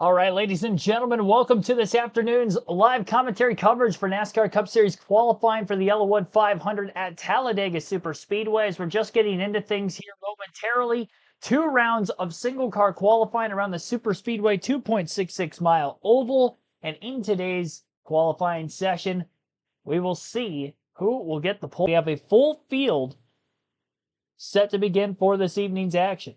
All right, ladies and gentlemen, welcome to this afternoon's live commentary coverage for NASCAR Cup Series qualifying for the YellaWood 500 at Talladega Superspeedway. As we're just getting into things here momentarily. 2 rounds of single car qualifying around the Superspeedway 2.66 mile oval. And in today's qualifying session, we will see who will get the pole. We have a full field set to begin for this evening's action.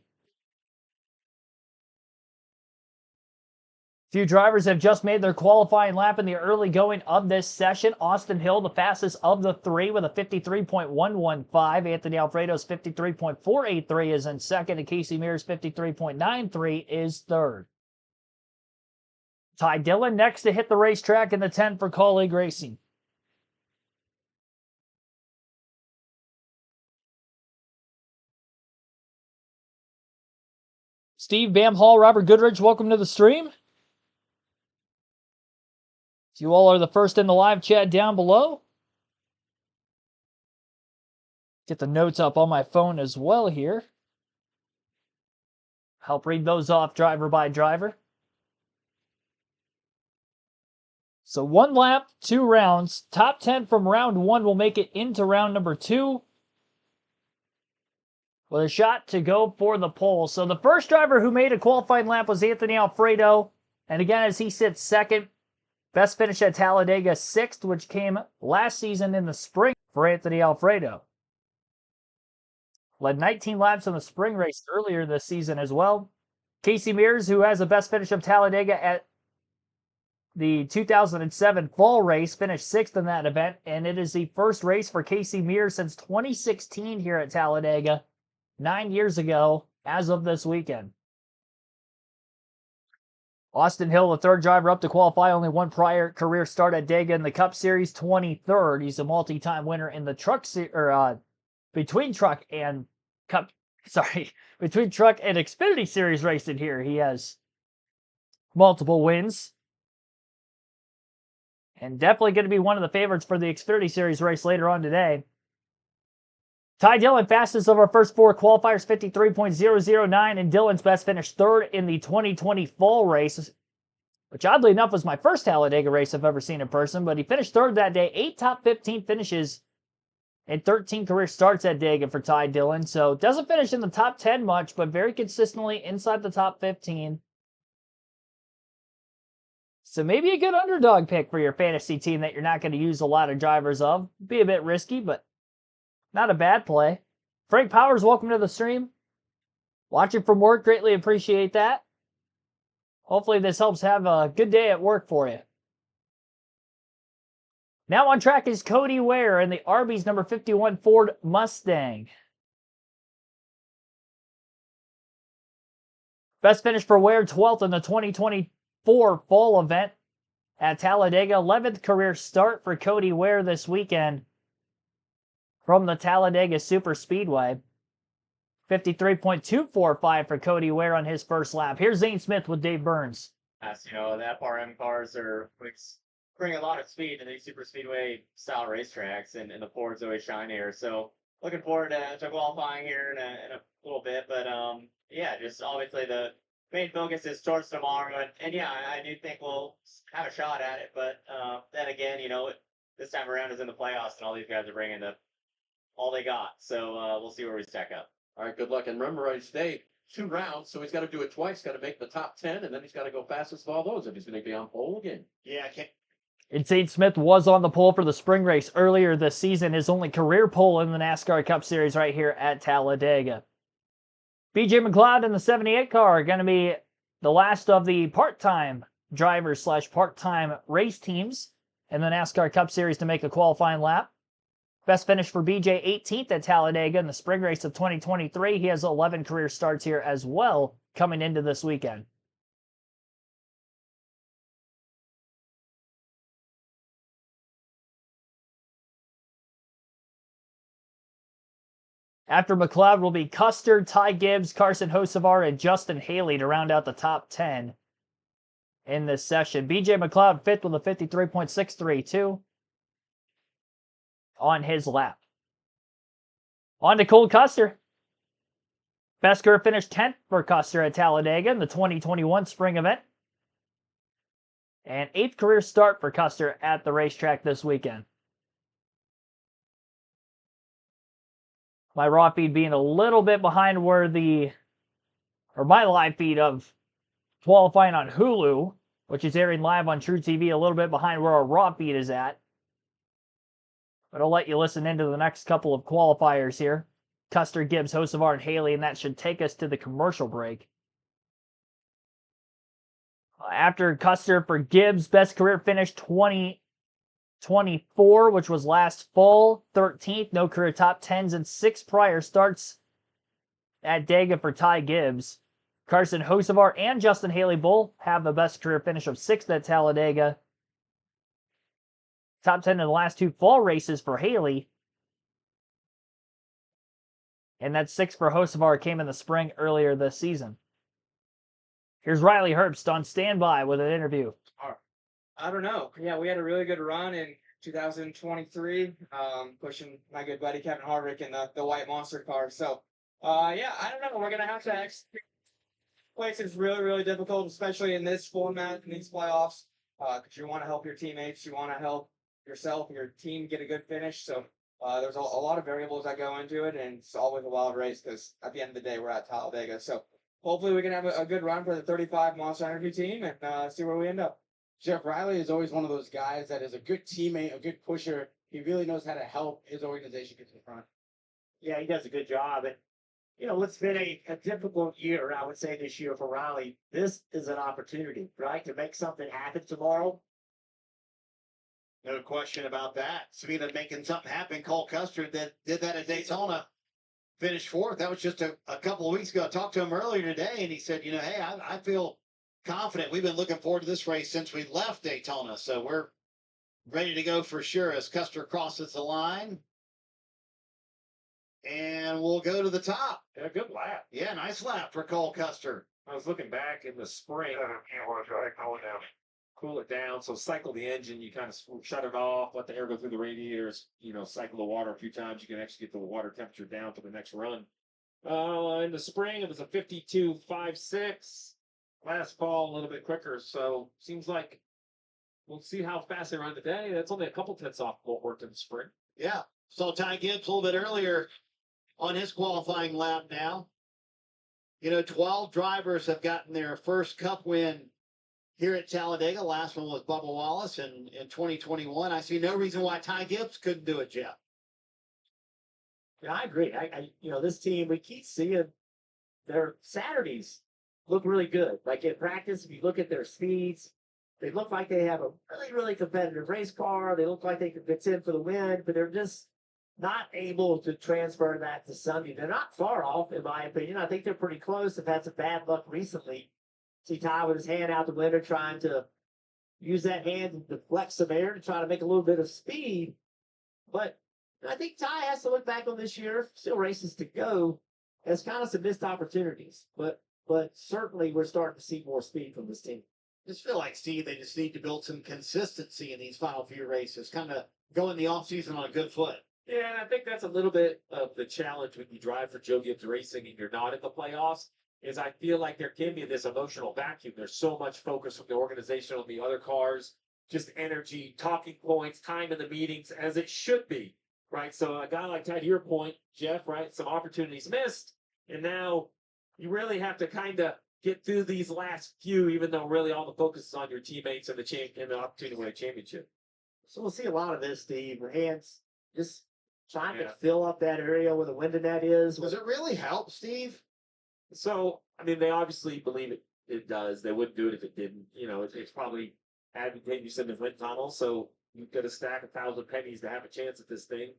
Few drivers have just made their qualifying lap in the early going of this session. Austin Hill, the fastest of the three, with a 53.115. Anthony Alfredo's 53.483 is in second, and Casey Mears' 53.93 is third. Ty Dillon next to hit the racetrack in the 10 for colleague racing. Steve Bamhall, Robert Goodrich, welcome to the stream. You all are the first in the live chat down below. Get the notes up on my phone as well here. Help read those off driver by driver. So 1 lap, 2 rounds. Top 10 from round 1 will make it into round number 2. With a shot to go for the pole. So the first driver who made a qualifying lap was Anthony Alfredo. And again, as he sits second, best finish at Talladega, 6th, which came last season in the spring for Anthony Alfredo. Led 19 laps in the spring race earlier this season as well. Casey Mears, who has the best finish of Talladega at the 2007 fall race, finished 6th in that event, and it is the first race for Casey Mears since 2016 here at Talladega, 9 years ago, as of this weekend. Austin Hill, the third driver up to qualify, only one prior career start at Dega in the Cup Series, 23rd. He's a multi-time winner in the between truck and Xfinity Series racing here. He has multiple wins. And definitely going to be one of the favorites for the Xfinity Series race later on today. Ty Dillon, fastest of our first 4 qualifiers, 53.009, and Dillon's best finish 3rd in the 2020 fall race, which oddly enough was my first Talladega race I've ever seen in person, but he finished 3rd that day, 8 top 15 finishes, and 13 career starts at Dega for Ty Dillon, so doesn't finish in the top 10 much, but very consistently inside the top 15. So maybe a good underdog pick for your fantasy team that you're not going to use a lot of drivers of. Be a bit risky, but not a bad play. Frank Powers, welcome to the stream. Watching from work, greatly appreciate that. Hopefully this helps have a good day at work for you. Now on track is Cody Ware in the Arby's number 51 Ford Mustang. Best finish for Ware, 12th in the 2024 fall event at Talladega. 11th career start for Cody Ware this weekend from the Talladega Superspeedway. 53.245 for Cody Ware on his first lap. Here's Zane Smith with Dave Burns. As you know, the FRM cars bring a lot of speed to these superspeedway style racetracks, and the Ford's always shine here. So looking forward to qualifying here in a little bit. But yeah, just obviously the main focus is towards tomorrow, and yeah, I do think we'll have a shot at it. But then again, this time around is in the playoffs, and all these guys are bringing all they got. So we'll see where we stack up. All right, good luck. And remember, I stayed 2 rounds, so he's got to do it twice. Got to make the top 10, and then he's got to go fastest of all those if he's going to be on pole again. Yeah, I can't. And Zane Smith was on the pole for the spring race earlier this season, his only career pole in the NASCAR Cup Series right here at Talladega. BJ McLeod in the 78 car going to be the last of the part-time drivers / part-time race teams in the NASCAR Cup Series to make a qualifying lap. Best finish for BJ, 18th at Talladega in the spring race of 2023. He has 11 career starts here as well coming into this weekend. After McLeod will be Custer, Ty Gibbs, Carson Hocevar, and Justin Haley to round out the top 10 in this session. BJ McLeod 5th with a 53.632 on his lap. On to Cole Custer. Besker finished 10th for Custer at Talladega in the 2021 spring event. And 8th career start for Custer at the racetrack this weekend. My raw feed being a little bit behind where my live feed of qualifying on Hulu, which is airing live on True TV, a little bit behind where our raw feed is at. But I'll let you listen into the next couple of qualifiers here. Custer, Gibbs, Hocevar, and Haley, and that should take us to the commercial break. After Custer for Gibbs, best career finish 2024, which was last fall, 13th, no career top 10s, and 6 prior starts at Dega for Ty Gibbs. Carson Hocevar and Justin Haley both have the best career finish of 6th at Talladega. Top 10 in the last 2 fall races for Haley. And that 6 for Hocevar came in the spring earlier this season. Here's Riley Herbst on standby with an interview. I don't know. Yeah, we had a really good run in 2023, pushing my good buddy Kevin Harvick in the white monster car. So, yeah, I don't know. We're going to have to execute. Place is really, really difficult, especially in this format, in these playoffs, because you want to help your teammates. You want to help yourself and your team get a good finish. So there's a lot of variables that go into it, and it's always a wild race because at the end of the day, we're at Talladega. So hopefully we can have a good run for the 35 Monster Energy team and see where we end up. Jeff Riley is always one of those guys that is a good teammate, a good pusher. He really knows how to help his organization get to the front. Yeah, he does a good job. And, you know, it's been a difficult year, I would say, this year for Riley. This is an opportunity, right, to make something happen tomorrow. No question about that. Speaking of making something happen, Cole Custer did that at Daytona, finished 4th. That was just a couple of weeks ago. I talked to him earlier today, and he said, you know, hey, I feel confident. We've been looking forward to this race since we left Daytona, so we're ready to go for sure as Custer crosses the line. And we'll go to the top. Yeah, good lap. Yeah, nice lap for Cole Custer. I was looking back in the spring. Cool it down. So cycle the engine. You kind of shut it off, let the air go through the radiators. You know, cycle the water a few times. You can actually get the water temperature down for the next run. In the spring, it was a 52.56. Last fall, a little bit quicker. So seems like we'll see how fast they run today. That's only a couple tenths off what worked in the spring. Yeah. Saw Ty Gibbs a little bit earlier on his qualifying lap now. You know, 12 drivers have gotten their first Cup win here at Talladega. Last one was Bubba Wallace in 2021. I see no reason why Ty Gibbs couldn't do it, Jeff. Yeah, I agree. You know, this team, we keep seeing their Saturdays look really good. Like in practice, if you look at their speeds, they look like they have a really, really competitive race car. They look like they can contend for the win, but they're just not able to transfer that to Sunday. They're not far off, in my opinion. I think they're pretty close. They've had some bad luck recently. See Ty with his hand out the window trying to use that hand to deflect some air to try to make a little bit of speed. But I think Ty has to look back on this year, still races to go, as kind of some missed opportunities. But certainly we're starting to see more speed from this team. Just feel like, Steve, they just need to build some consistency in these final few races, kind of go in the offseason on a good foot. Yeah, and I think that's a little bit of the challenge when you drive for Joe Gibbs Racing and you're not in the playoffs, is I feel like there can be this emotional vacuum. There's so much focus from the organization on the other cars, just energy, talking points, time in the meetings, as it should be, right? So a guy like Ty, to your point, Jeff, right, some opportunities missed, and now you really have to kind of get through these last few, even though really all the focus is on your teammates and the opportunity to win a championship. So we'll see a lot of this, Steve. Your hands just trying to fill up that area where the window net is. Does it really help, Steve? So, I mean, they obviously believe it does. They wouldn't do it if it didn't. You know, it's probably advantageous in the wind tunnel, so you've got to stack 1,000 pennies to have a chance at this thing.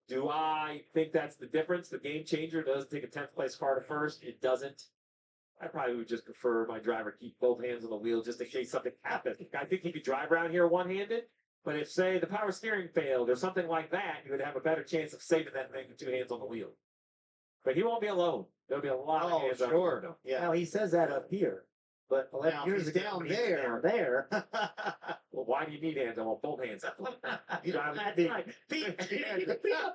Do I think that's the difference? The game changer does take a 10th place car to first. It doesn't. I probably would just prefer my driver keep both hands on the wheel just in case something happens. I think he could drive around here one-handed, but if, say, the power steering failed or something like that, you would have a better chance of saving that thing with 2 hands on the wheel. But he won't be alone. There'll be a lot of hands on the wheel. Yeah. Well, he says that up here, but 11 Now, years he's ago, down he's there. down there. Well, why do you need hands? I want both hands. Drive That's with right.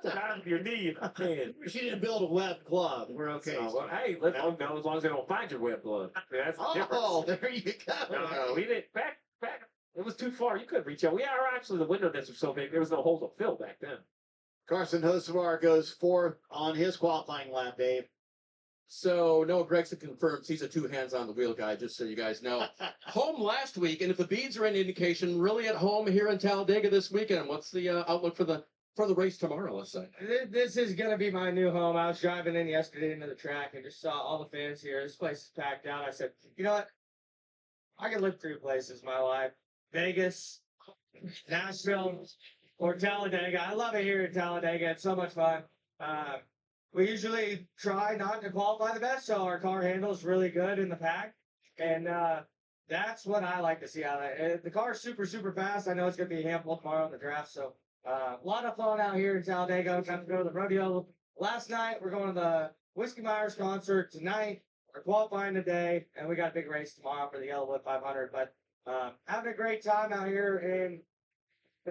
Drive with your knee and hand. She didn't build a web glove. We're okay. So, well, hey, let's know as long as they don't find your web glove. I mean, that's the difference. Oh, there you go. No, we didn't. Back was too far. You couldn't reach out. We are actually the window nets were so big. There was no hole to fill back then. Carson Hocevar goes fourth on his qualifying lap, Dave. So Noah Gregson confirms he's a two hands on the wheel guy, just so you guys know. Home last week, and if the beads are any indication, really at home here in Talladega this weekend. What's the outlook for the race tomorrow, let's say? This is gonna be my new home. I was driving in yesterday into the track and just saw all the fans here. This place is packed out. I said, you know what? I can live 3 places in my life: Vegas, Nashville, or Talladega. I love it here in Talladega. It's so much fun. We usually try not to qualify the best, so our car handles really good in the pack, and that's what I like to see out of it. The car's super, super fast. I know it's going to be a handful tomorrow in the draft, so a lot of fun out here in Talladega. Time to go to the rodeo last night. We're going to the Whiskey Myers concert tonight. We're qualifying today, and we got a big race tomorrow for the YellaWood 500. But having a great time out here in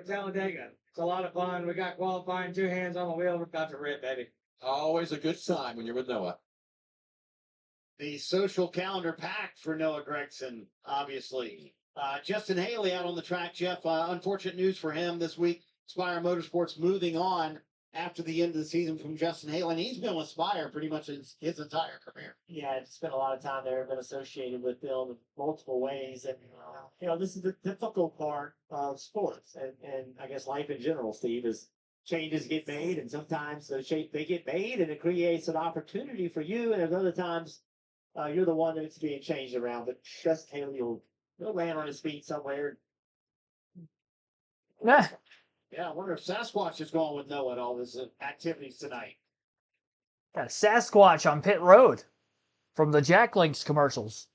Talladega. It's a lot of fun. We got qualifying, 2 hands on the wheel. We're about to rip, baby. Always a good time when you're with Noah. The social calendar packed for Noah Gregson, obviously. Justin Haley out on the track, Jeff. Unfortunate news for him this week. Spire Motorsports moving on after the end of the season from Justin Haley. And he's been with Spire pretty much his entire career. Yeah, I've spent a lot of time there, been associated with Bill in multiple ways. And, this is the difficult part of sports and I guess life in general, Steve, is changes get made, and sometimes they get made and it creates an opportunity for you. And at other times, you're the one that's being changed around. But Justin Haley will land on his feet somewhere. Nah. Yeah, I wonder if Sasquatch is going with Noah at all this activities tonight. Got a Sasquatch on pit road from the Jack Links commercials.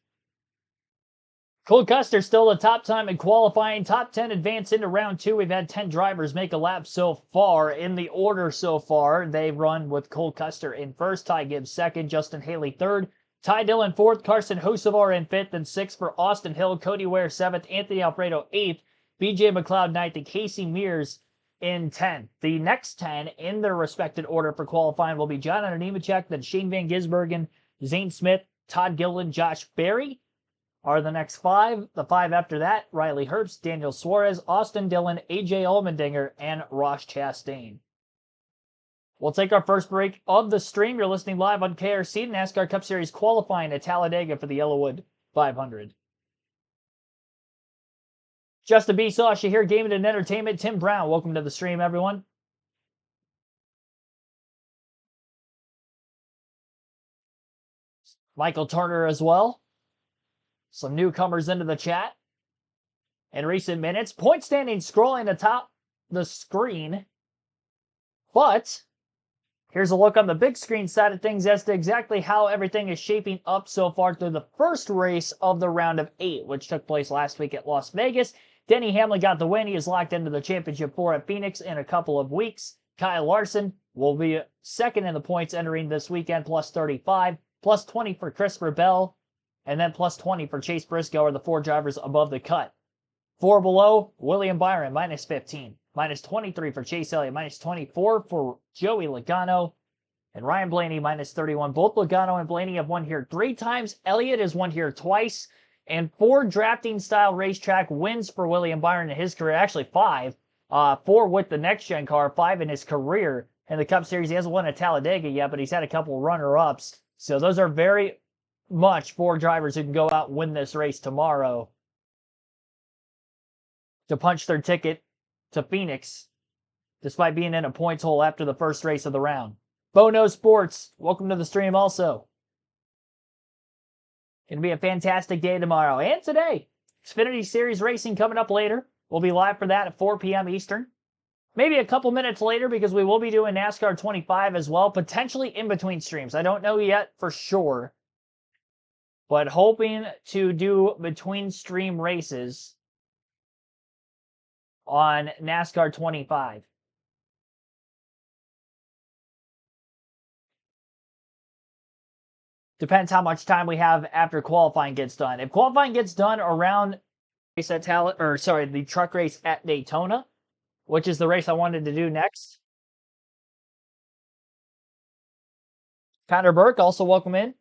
Cole Custer still the top time in qualifying. Top 10 advance into round 2. We've had 10 drivers make a lap so far. In the order so far, they run with Cole Custer in first, Ty Gibbs second, Justin Haley third, Ty Dillon fourth, Carson Hocevar in fifth, and sixth for Austin Hill, Cody Ware seventh, Anthony Alfredo eighth, BJ McLeod ninth, and Casey Mears in 10th. The next 10 in their respected order for qualifying will be John Nemechek, then Shane Van Gisbergen, Zane Smith, Todd Gillen, Josh Berry are the next 5. The 5 after that, Riley Herbst, Daniel Suarez, Austin Dillon, AJ Allmendinger, and Ross Chastain. We'll take our first break of the stream. You're listening live on KRC, NASCAR Cup Series qualifying at Talladega for the YellaWood 500. Justin B. Sauce, you hear Gaming and Entertainment. Tim Brown, welcome to the stream, everyone. Michael Turner as well. Some newcomers into the chat. In recent minutes, point standing scrolling atop the screen. But here's a look on the big screen side of things as to exactly how everything is shaping up so far through the first race of the round of 8, which took place last week at Las Vegas. Denny Hamlin got the win. He is locked into the championship 4 at Phoenix in a couple of weeks. Kyle Larson will be second in the points entering this weekend, plus 35, plus 20 for Christopher Bell, and then plus 20 for Chase Briscoe are the 4 drivers above the cut. 4 below, William Byron, minus 15. Minus 23 for Chase Elliott, minus 24 for Joey Logano, and Ryan Blaney, minus 31. Both Logano and Blaney have won here 3 times. Elliott has won here twice. And 4 drafting-style racetrack wins for William Byron in his career. Actually, 5. 4 with the next-gen car, 5 in his career. In the Cup Series, he hasn't won at Talladega yet, but he's had a couple runner-ups. So those are very much 4 drivers who can go out and win this race tomorrow to punch their ticket to Phoenix, despite being in a points hole after the first race of the round. Bono Sports, welcome to the stream also. Going to be a fantastic day tomorrow and today. Xfinity Series racing coming up later. We'll be live for that at 4 p.m. Eastern. Maybe a couple minutes later because we will be doing NASCAR 25 as well, potentially in between streams. I don't know yet for sure, but hoping to do between stream races on NASCAR 25. Depends how much time we have after qualifying gets done. If qualifying gets done around race at the truck race at Daytona, which is the race I wanted to do next. Connor Burke, also welcome in.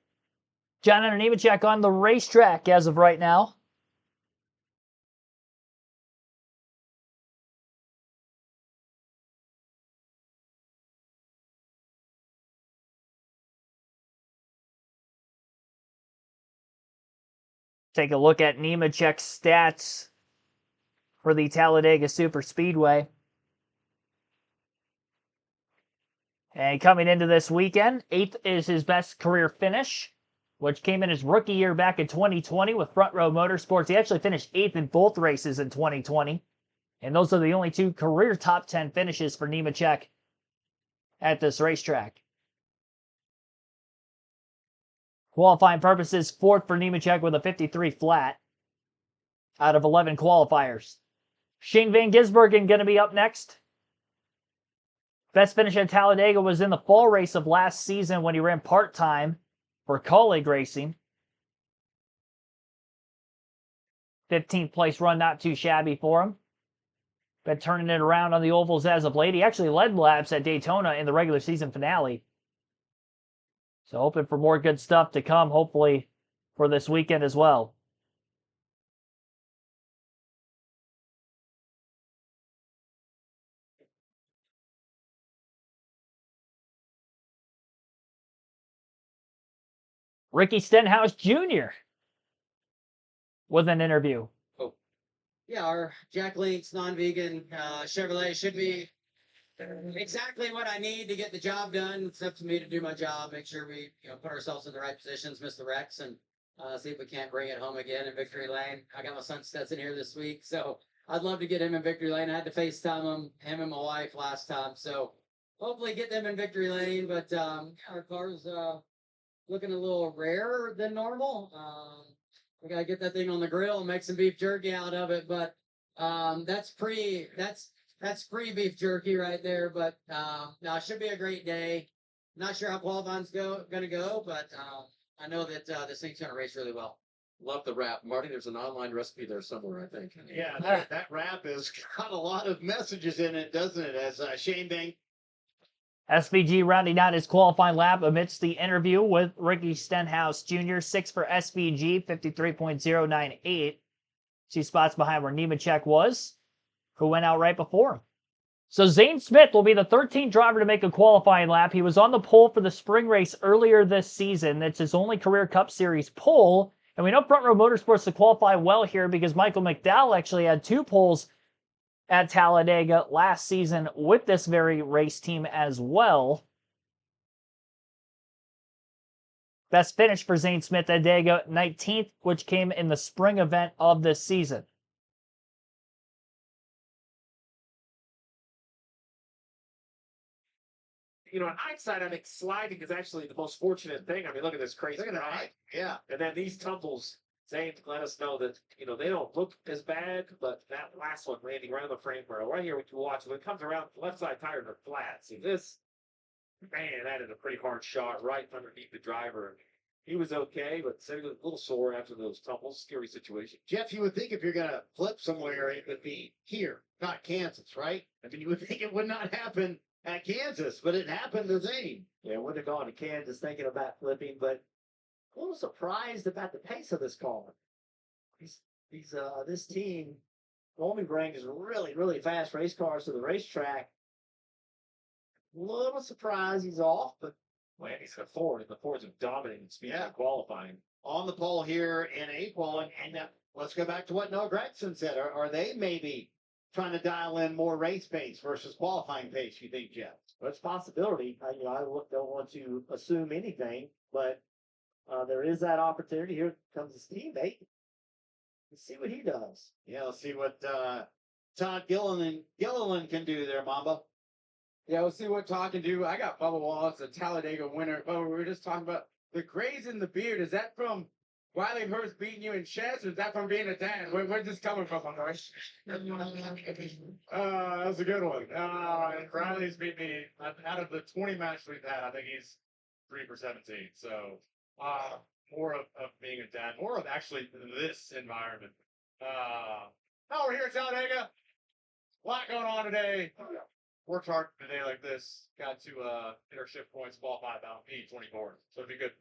John Nemechek on the racetrack as of right now. Take a look at Nemechek's stats for the Talladega Superspeedway. And coming into this weekend, 8th is his best career finish, which came in his rookie year back in 2020 with Front Row Motorsports. He actually finished 8th in both races in 2020. And those are the only 2 career top 10 finishes for Nemechek at this racetrack. Qualifying purposes, 4th for Nemechek with a 53 flat out of 11 qualifiers. Shane Van Gisbergen going to be up next. Best finish at Talladega was in the fall race of last season when he ran part-time for Colleague Racing. 15th place run, not too shabby for him. Been turning it around on the ovals as of late. He actually led laps at Daytona in the regular season finale. So hoping for more good stuff to come, hopefully, for this weekend as well. Ricky Stenhouse Jr. with an interview. Yeah, our Jack Link's non-vegan Chevrolet should be exactly what I need to get the job done. It's up to me to do my job, make sure we put ourselves in the right positions, miss the wrecks, and see if we can't bring it home again in victory lane. I got my son Stetson here this week, so I'd love to get him in victory lane. I had to FaceTime him and my wife last time, so hopefully get them in victory lane. But our car's looking a little rarer than normal. We gotta get that thing on the grill and make some beef jerky out of it. But that's free beef jerky right there. But no, it should be a great day. Not sure how qualifying's gonna go, but I know that this thing's gonna race really well. Love the wrap. Marty, there's an online recipe there somewhere, I think. Yeah, that wrap has got a lot of messages in it, doesn't it? As Shane Van SVG rounding out his qualifying lap amidst the interview with Ricky Stenhouse Jr. 6 for SVG, 53.098. 2 spots behind where Nemechek was, who went out right before him. So Zane Smith will be the 13th driver to make a qualifying lap. He was on the pole for the spring race earlier this season. That's his only career Cup Series pole. And we know Front Row Motorsports to qualify well here because Michael McDowell actually had 2 poles at Talladega last season with this very race team as well. Best finish for Zane Smith at Talladega, 19th, which came in the spring event of this season. In hindsight, I think sliding is actually the most fortunate thing. I mean, look at this crazy ride. Yeah. And then these tumbles, Zane let us know that, they don't look as bad, but that last one landing right on the frame rail, right here, what you watch, when it comes around, the left side tires are flat. See this? Man, that is a pretty hard shot right underneath the driver. He was okay, but said he was a little sore after those tumbles. Scary situation. Jeff, you would think if you're going to flip somewhere, it would be here, not Kansas, right? I mean, you would think it would not happen at Kansas, but it happened to Zane. Yeah, wouldn't have gone to Kansas thinking about flipping, but a little surprised about the pace of this car. This team only brings really, really fast race cars to the racetrack. A little surprised he's off, but Man, he's a Ford, and the Fords have dominated speed in qualifying. On the pole here in April, and let's go back to what Noah Gregson said. Are they maybe trying to dial in more race pace versus qualifying pace, you think, Jeff? well, it's a possibility. I don't want to assume anything, but there is that opportunity. Here comes his teammate. Let's see what he does. Yeah, let's see what Todd Gilliland can do there, Mamba. Yeah, we'll see what Todd can do. I got Bubba Wallace, a Talladega winner. Bubba, we were just talking about the grays in the beard. Is that from Wiley Hurst beating you in chess, or is that from being a dad? Where's this coming from, Horace? That's a good one. Riley's beat me out of the 20 matches we've had. I think he's 3 for 17. So more of being a dad, more of actually this environment. We're here at Talladega. A lot going on today. Worked hard today like this. Got to hit our shift points, qualify about P24. So it'd be good.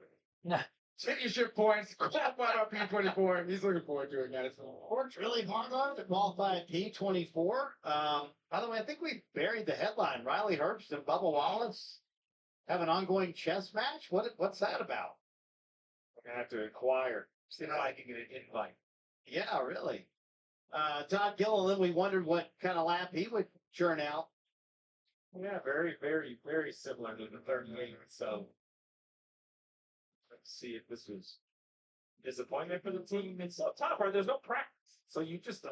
Nah. Hit your shift points, qualify about P24. He's looking forward to it, guys. Worked really hard on it to qualify at P24. By the way, I think we buried the headline. Riley Herbst and Bubba Wallace have an ongoing chess match. What's that about? We're going to have to inquire. See if I can get an invite. Yeah, really. Todd Gilliland, we wondered what kind of lap he would churn out. Yeah, very, very, very similar to the 38. So let's see if this was disappointment for the team. It's so tough, right? There's no practice. So you just,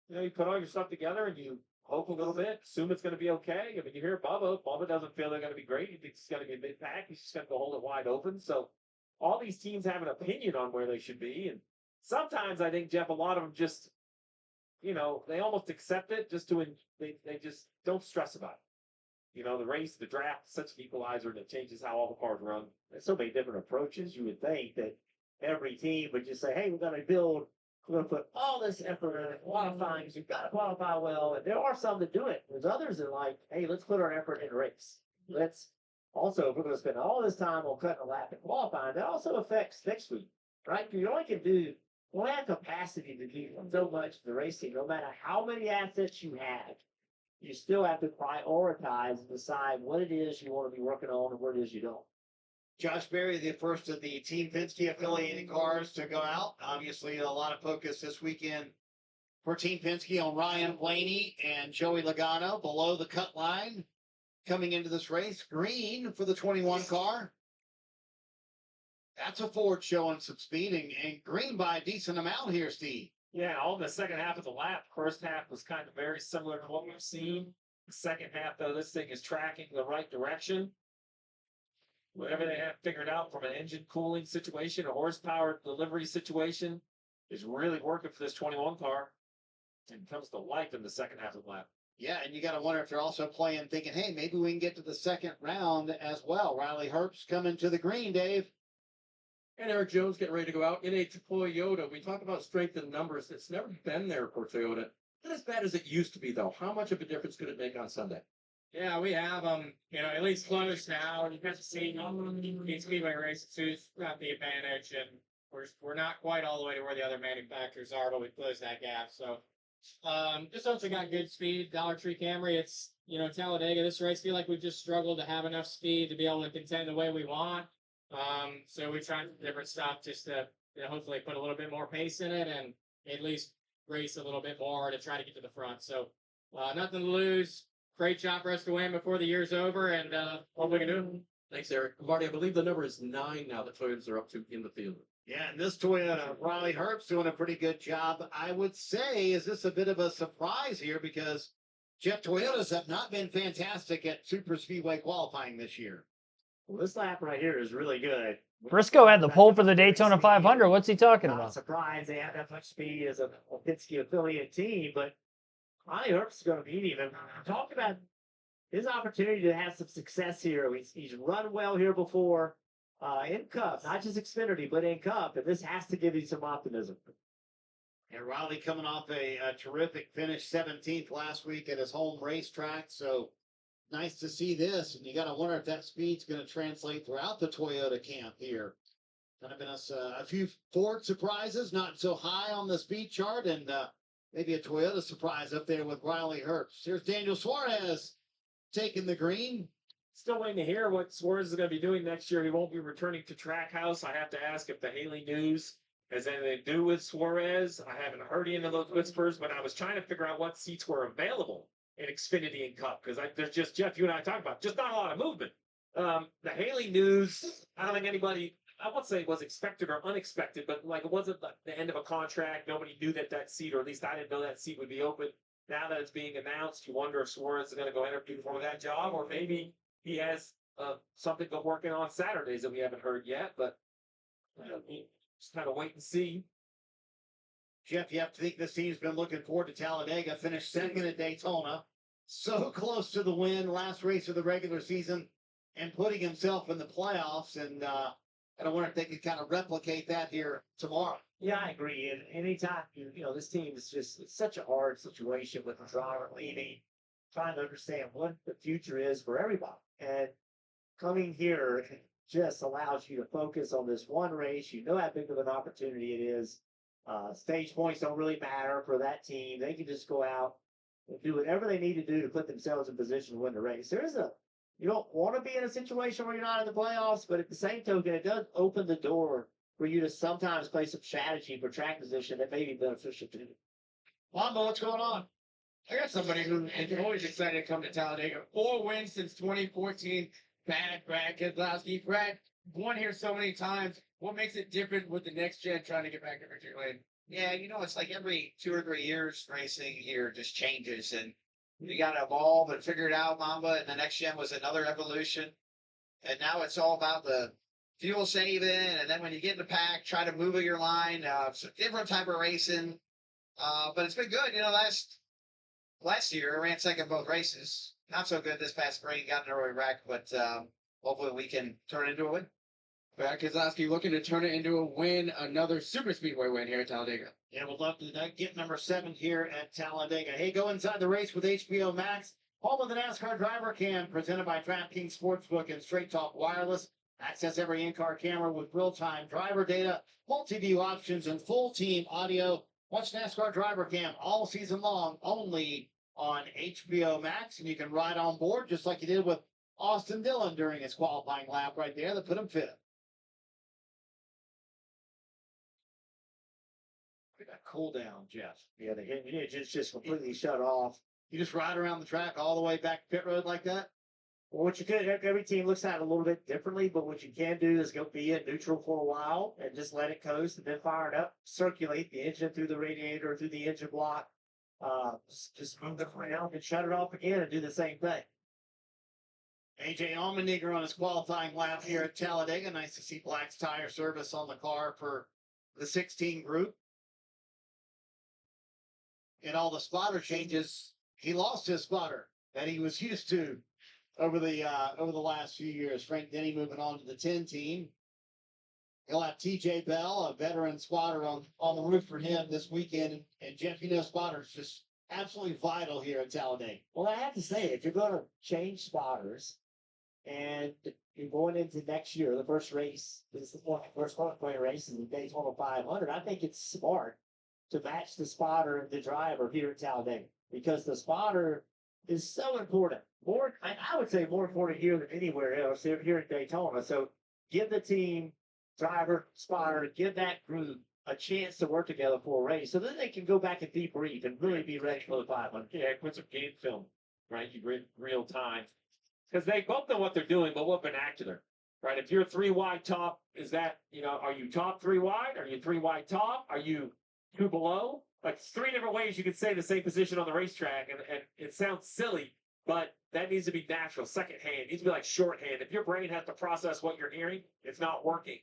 you put all your stuff together and you hope a little bit, assume it's going to be okay. I mean, you hear Bubba. Bubba doesn't feel they're going to be great. He thinks it's going to be a mid-pack. He's just going to go hold it wide open. So all these teams have an opinion on where they should be. And sometimes I think, Jeff, a lot of them just, they almost accept it just to, they just don't stress about it. The race, the draft, such an equalizer that changes how all the cars run. There's so many different approaches. You would think that every team would just say, hey, we're going to put all this effort in qualifying. You've got to qualify well. And there are some that do it. There's others that are like, hey, let's put our effort in the race. Let's also, if we're going to spend all this time on cutting a lap and qualifying, that also affects next week, right? You only have capacity to do so much in the racing, no matter how many assets you have. You still have to prioritize and decide what it is you want to be working on and what it is you don't. Josh Berry, the first of the Team Penske affiliated cars to go out. Obviously, a lot of focus this weekend for Team Penske on Ryan Blaney and Joey Logano below the cut line coming into this race. Green for the 21 car. That's a Ford showing some speeding, and Green by a decent amount here, Steve. Yeah, all in the second half of the lap. First half was kind of very similar to what we've seen. The second half, though, this thing is tracking the right direction. Whatever they have figured out from an engine cooling situation, a horsepower delivery situation, is really working for this 21 car. And comes to life in the second half of the lap. Yeah, and you got to wonder if they're also playing, thinking, hey, maybe we can get to the second round as well. Riley Herbst coming to the green, Dave. And Eric Jones getting ready to go out in a Toyota. We talk about strength in numbers. It's never been there for Toyota. Not as bad as it used to be, though. How much of a difference could it make on Sunday? Yeah, we have them, at least close now. You guys have seen these speedway races who's got the advantage, and we're not quite all the way to where the other manufacturers are, but we closed that gap. So, just also got good speed. Dollar Tree Camry, it's Talladega. This race, feel like we've just struggled to have enough speed to be able to contend the way we want. So we tried different stuff just to hopefully put a little bit more pace in it and at least race a little bit more to try to get to the front. So, nothing to lose. Great job for us to win before the year's over, and hope we can do it. Thanks, Eric. Marty, I believe the number is 9 now that Toyotas are up to in the field. Yeah, and this Toyota, Riley Herbst doing a pretty good job. I would say, is this a bit of a surprise here? Because Jeff, Toyotas have not been fantastic at super speedway qualifying this year. Well, this lap right here is really good. Briscoe had the pole for the Daytona 500. What's he talking Not about? surprised they have that much speed as a Penske affiliate team, but Riley Herbst is going to beat him. And talk about his opportunity to have some success here. He's run well here before in Cup, not just Xfinity, but in Cup, and this has to give you some optimism. And Riley coming off a terrific finish, 17th last week at his home racetrack. So nice to see this. And you got to wonder if that speed's going to translate throughout the Toyota camp here. Kind of been a few Ford surprises, not so high on the speed chart, and maybe a Toyota surprise up there with Riley Herbst. Here's Daniel Suarez taking the green. Still waiting to hear what Suarez is going to be doing next year. He won't be returning to Trackhouse. I have to ask if the Haley news has anything to do with Suarez. I haven't heard any of those whispers, but I was trying to figure out what seats were available in Xfinity and Cup, because there's just, Jeff, you and I talked about, just not a lot of movement. The Haley news, I don't think anybody, I won't say it was expected or unexpected, but like it wasn't the end of a contract. Nobody knew that seat, or at least I didn't know that seat would be open. Now that it's being announced, you wonder if Suarez is going to go interview for that job, or maybe he has something working on Saturdays that we haven't heard yet, but just kind of wait and see. Jeff, you have to think this team's been looking forward to Talladega, finished second at Daytona, so close to the win, last race of the regular season, and putting himself in the playoffs. And I wonder if they could kind of replicate that here tomorrow. Yeah, I agree. And anytime this team is it's such a hard situation with the driver leaving, trying to understand what the future is for everybody. And coming here just allows you to focus on this one race. You know how big of an opportunity it is. Stage points don't really matter for that team. They can just go out and do whatever they need to do to put themselves in position to win the race. You don't want to be in a situation where you're not in the playoffs, but at the same token, it does open the door for you to sometimes play some strategy for track position that may be beneficial to you. Mamba, what's going on? I got somebody who is always excited to come to Talladega. 4 wins since 2014. Brad Keselowski. Brad, won here so many times. What makes it different with the next gen trying to get back to victory lane? Yeah, it's like every 2 or 3 years, racing here just changes, and you got to evolve and figure it out, Mamba. And the next gen was another evolution, and now it's all about the fuel saving. And then when you get in the pack, try to move your line. It's a different type of racing, but it's been good. Last year I ran second both races. Not so good this past spring. Got an early wreck, but hopefully we can turn it into a win. Brad Keselowski looking to turn it into a win, another super speedway win here at Talladega. Yeah, we'd love to get number 7 here at Talladega. Hey, go inside the race with HBO Max. Home of the NASCAR Driver Cam, presented by DraftKings Sportsbook and Straight Talk Wireless. Access every in-car camera with real-time driver data, multi-view options, and full team audio. Watch NASCAR Driver Cam all season long, only on HBO Max. And you can ride on board just like you did with Austin Dillon during his qualifying lap right there that put him 5th. Cool down, Jeff. Yeah, the engine's just completely shut off. You just ride around the track all the way back to pit road like that? Well, what you could, every team looks at it a little bit differently, but what you can do is go be in neutral for a while and just let it coast and then fire it up, circulate the engine through the radiator, through the engine block, just move it around and shut it off again and do the same thing. AJ Allmendinger on his qualifying lap here at Talladega. Nice to see Black's Tire Service on the car for the 16 group. In all the spotter changes, he lost his spotter that he was used to over the last few years. Frank Denny moving on to the 10 team. He'll have TJ Bell, a veteran spotter, on the roof for him this weekend. And Jeff, spotters just absolutely vital here at Talladega. Well, I have to say, if you're going to change spotters and you're going into next year, the first race, this is the first qualifying race in the Daytona 500, I think it's smart to match the spotter and the driver here at Talladega, because the spotter is so important. I would say more important here than anywhere else here at Daytona. So give the team, driver, spotter, give that group a chance to work together for a race, so then they can go back and debrief and really be ready for the 500. Yeah, put some game film, right? You real time, because they both know what they're doing, but what vernacular, right? If you're 3 wide top, is that, are you top 3 wide? Are you 3 wide top? Are you 2 below? Like 3 different ways you could say the same position on the racetrack, and it sounds silly, but that needs to be natural. Second hand, it needs to be like shorthand. If your brain has to process what you're hearing, it's not working.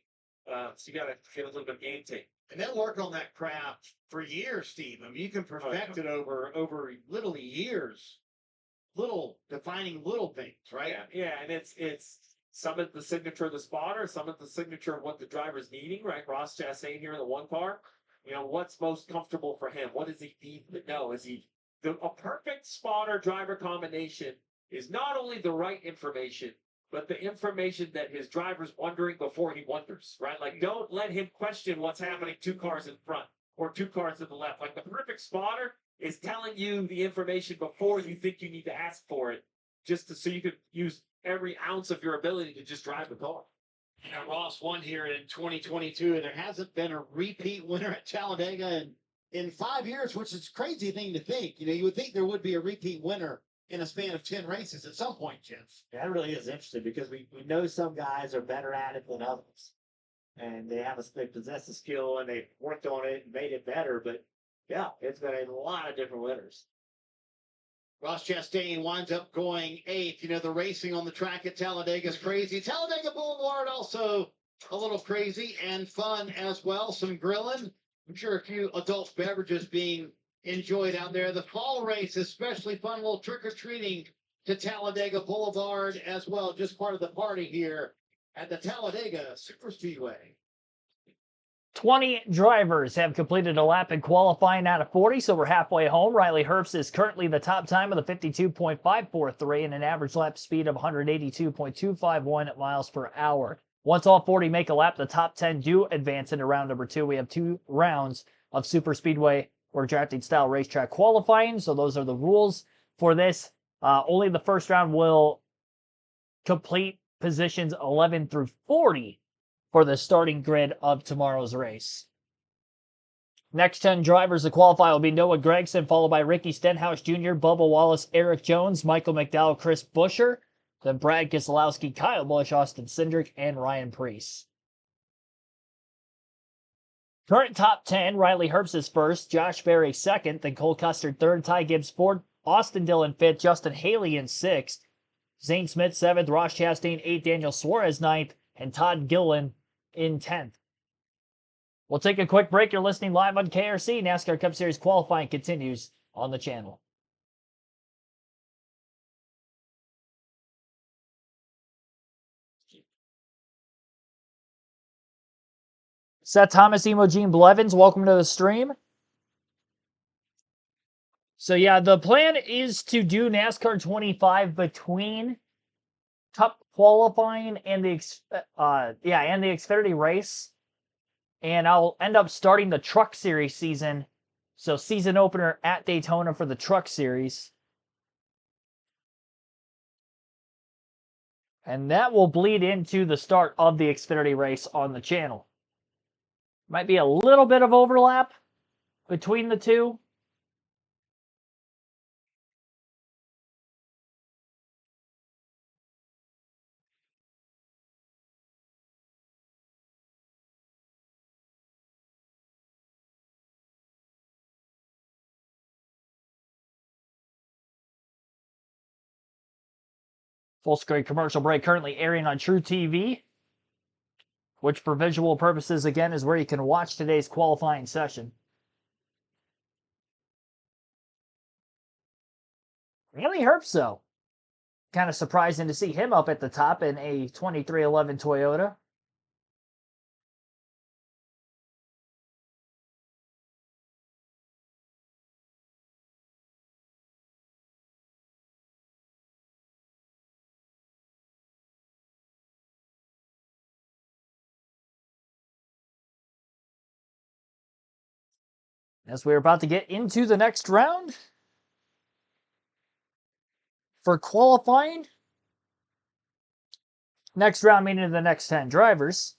So you got to get a little bit of game tape. And they'll work on that craft for years, Steve. I mean, you can perfect it over literally years. Defining little things, right? Yeah, and it's some of the signature of the spotter, some of the signature of what the driver's needing, right? Ross Chastain here in the 1 car. What's most comfortable for him? What does he need to know? A perfect spotter driver combination is not only the right information, but the information that his driver's wondering before he wonders, right? Like, don't let him question what's happening 2 cars in front or 2 cars to the left. Like, the perfect spotter is telling you the information before you think you need to ask for it, so you could use every ounce of your ability to just drive the car. Ross won here in 2022, and there hasn't been a repeat winner at Talladega in 5 years, which is a crazy thing to think. You would think there would be a repeat winner in a span of 10 races at some point, Jeff. That really is interesting, because we know some guys are better at it than others, and they possess the skill and they've worked on it and made it better. But yeah, it's been a lot of different winners. Ross Chastain winds up going 8th. The racing on the track at Talladega is crazy. Talladega Boulevard also a little crazy and fun as well. Some grilling. I'm sure a few adult beverages being enjoyed out there. The fall race, especially fun, little trick-or-treating to Talladega Boulevard as well. Just part of the party here at the Talladega Superspeedway. 20 drivers have completed a lap in qualifying out of 40, so we're halfway home. Riley Herbst is currently the top time of the 52.543 and an average lap speed of 182.251 miles per hour. Once all 40 make a lap, the top 10 do advance into round number 2. We have 2 rounds of super speedway or drafting style racetrack qualifying, so those are the rules for this. Only the first round will complete positions 11 through 40 for the starting grid of tomorrow's race. Next 10 drivers to qualify will be Noah Gregson, followed by Ricky Stenhouse Jr., Bubba Wallace, Eric Jones, Michael McDowell, Chris Buescher, then Brad Keselowski, Kyle Busch, Austin Cindric, and Ryan Preece. Current top 10, Riley Herbst is first, Josh Berry second, then Cole Custer third, Ty Gibbs fourth, Austin Dillon fifth, Justin Haley in sixth, Zane Smith seventh, Ross Chastain eighth, Daniel Suarez ninth, and Todd Gilliland in 10th. We'll take a quick break. You're listening live on KRC. NASCAR Cup Series qualifying continues on the channel. Seth Thomas, Emogene Blevins, welcome to the stream. So yeah, the plan is to do NASCAR 25 between Cup qualifying and the Xfinity race, and I'll end up starting the Truck Series season. So season opener at Daytona for the Truck Series, and that will bleed into the start of the Xfinity race on the channel. Might be a little bit of overlap between the two. Full screen commercial break currently airing on True TV, which for visual purposes, again, is where you can watch today's qualifying session. Riley Herbst, though. Kind of surprising to see him up at the top in a 2311 Toyota. As we're about to get into the next round for qualifying. Next round meaning the next 10 drivers.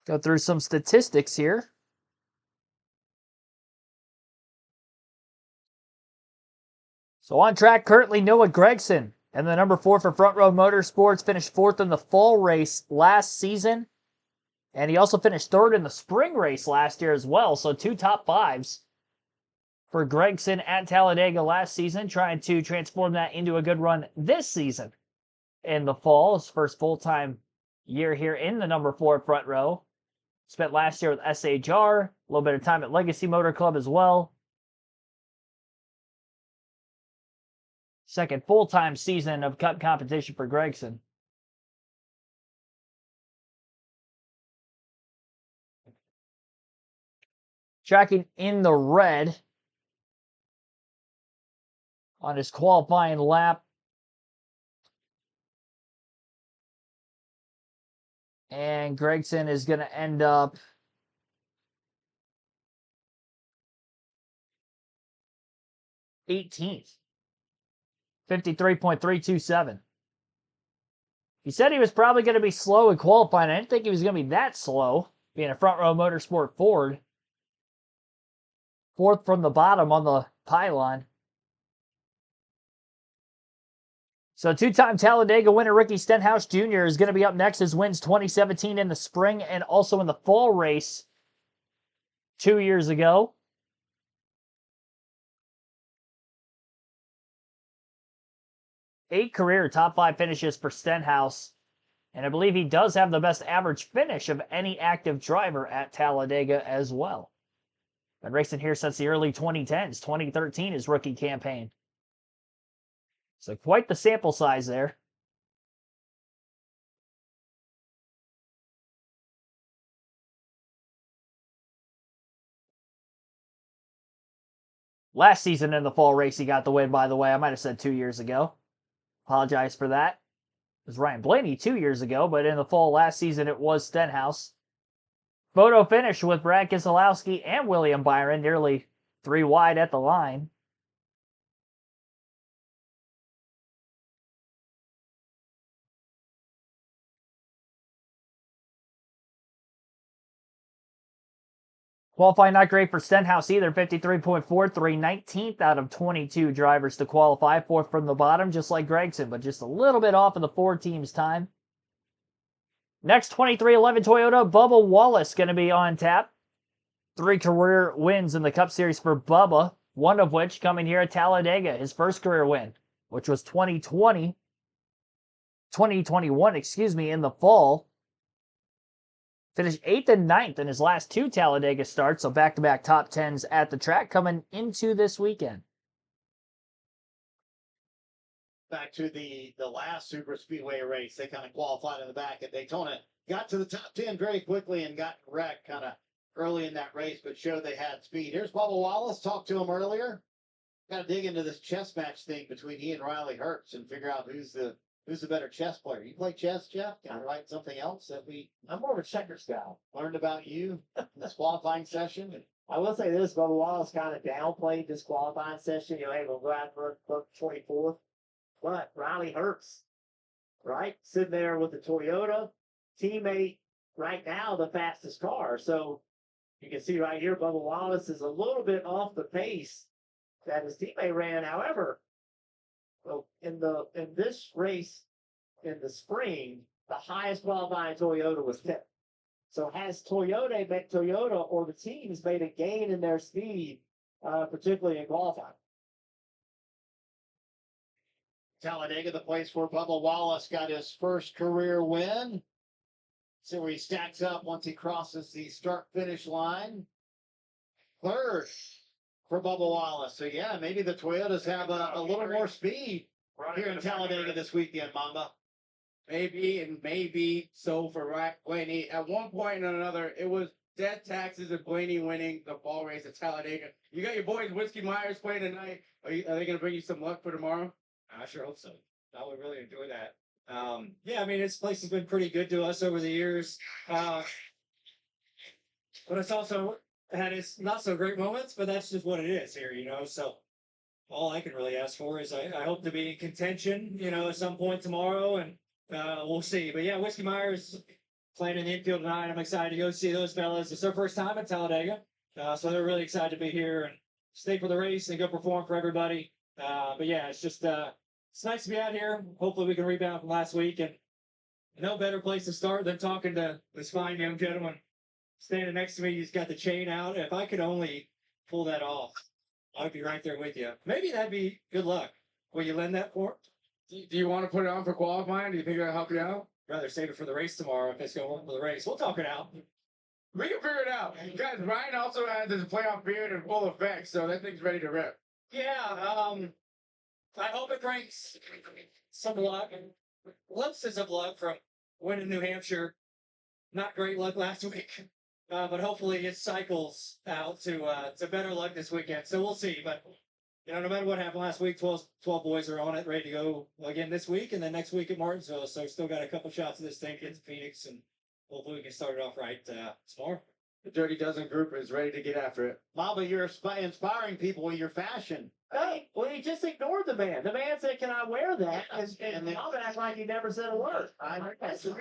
Go through some statistics here. So on track currently Noah Gregson, and the number 4 for Front Row Motorsports, finished 4th in the fall race last season. And he also finished 3rd in the spring race last year as well. So 2 top 5s for Gregson at Talladega last season, trying to transform that into a good run this season in the fall. His first full-time year here in the number 4 Front Row. Spent last year with SHR, a little bit of time at Legacy Motor Club as well. Second full-time season of Cup competition for Gregson. Tracking in the red on his qualifying lap. And Gregson is going to end up '18th. 53.327. He said he was probably going to be slow in qualifying. I didn't think he was going to be that slow, being a Front Row Motorsport Ford. 4th from the bottom on the pylon. So 2-time Talladega winner Ricky Stenhouse Jr. is going to be up next. His wins 2017 in the spring and also in the fall race 2 years ago. Eight career top 5 finishes for Stenhouse. And I believe he does have the best average finish of any active driver at Talladega as well. Been racing here since the early 2010s. 2013 his rookie campaign. So quite the sample size there. Last season in the fall race, he got the win, by the way. I might have said 2 years ago. Apologize for that. It was Ryan Blaney 2 years ago, but in the fall last season, it was Stenhouse. Photo finish with Brad Keselowski and William Byron, nearly 3 wide at the line. Qualifying not great for Stenhouse either. 53.43, 19th out of 22 drivers to qualify. Fourth from the bottom, just like Gregson, but just a little bit off of the 4 teams' time. Next, 2311 Toyota, Bubba Wallace going to be on tap. 3 career wins in the Cup Series for Bubba, one of which coming here at Talladega, his first career win, which was 2021, in the fall. Finished 8th and 9th in his last 2 Talladega starts, so back-to-back top 10s at the track coming into this weekend. Back to the last super speedway race, they kind of qualified in the back at Daytona, got to the top 10 very quickly and got wrecked kind of early in that race, but showed they had speed. Here's Bubba Wallace. Talked to him earlier. Got to dig into this chess match thing between he and Riley Hertz and figure out who's the better chess player. You play chess, Jeff? Can I write something else that we I'm more of a checkers guy. learned about you in this qualifying session? I will say this: Bubba Wallace kind of downplayed this qualifying session. Hey, we'll go out for 24th, but Riley Hertz, right, sitting there with the Toyota teammate right now, the fastest car. So you can see right here, Bubba Wallace is a little bit off the pace that his teammate ran. However, well, in this race in the spring, the highest qualifying Toyota was 10th. So has Toyota or the teams made a gain in their speed, particularly in qualifying? Talladega, the place where Bubba Wallace got his first career win. See where he stacks up once he crosses the start-finish line. Third for Bubba Wallace. So, yeah, maybe the Toyotas have a little more speed here in Talladega this weekend, Mamba. Maybe and maybe so for Blaney. At one point or another, it was death taxes and Blaney winning the fall race at Talladega. You got your boys Whiskey Myers playing tonight. Are they going to bring you some luck for tomorrow? I sure hope so. I would really enjoy that. Yeah, I mean, this place has been pretty good to us over the years. But it's also had its not so great moments, but that's just what it is here, you know. So all I can really ask for is I hope to be in contention, you know, at some point tomorrow, and we'll see. But yeah, Whiskey Myers playing in the infield tonight. I'm excited to go see those fellas. It's their first time at Talladega, so they're really excited to be here and stay for the race and go perform for everybody. But yeah, it's just it's nice to be out here. Hopefully we can rebound from last week, and no better place to start than talking to this fine young gentleman standing next to me. He's got the chain out. If I could only pull that off, I'd be right there with you. Maybe that'd be good luck. Will you lend that for? Do you want to put it on for qualifying? Do you think that'll help you out? Rather save it for the race tomorrow if it's going to work for the race. We'll talk it out. We can figure it out. Guys, Ryan also has his playoff beard in full effect, so that thing's ready to rip. Yeah, I hope it brings some luck and glimpses of luck from winning New Hampshire. Not great luck last week, but hopefully it cycles out to better luck this weekend. So we'll see. But you know, no matter what happened last week, 12 boys are on it, ready to go again this week, and then next week at Martinsville. So still got a couple shots of this thing, get to Phoenix, and hopefully we can start it off right tomorrow. The Dirty Dozen group is ready to get after it. Mamba, you're inspiring people with your fashion. Hey, well, he just ignored the man. The man said, "Can I wear that?" And I'll act like he never said a word. I asked him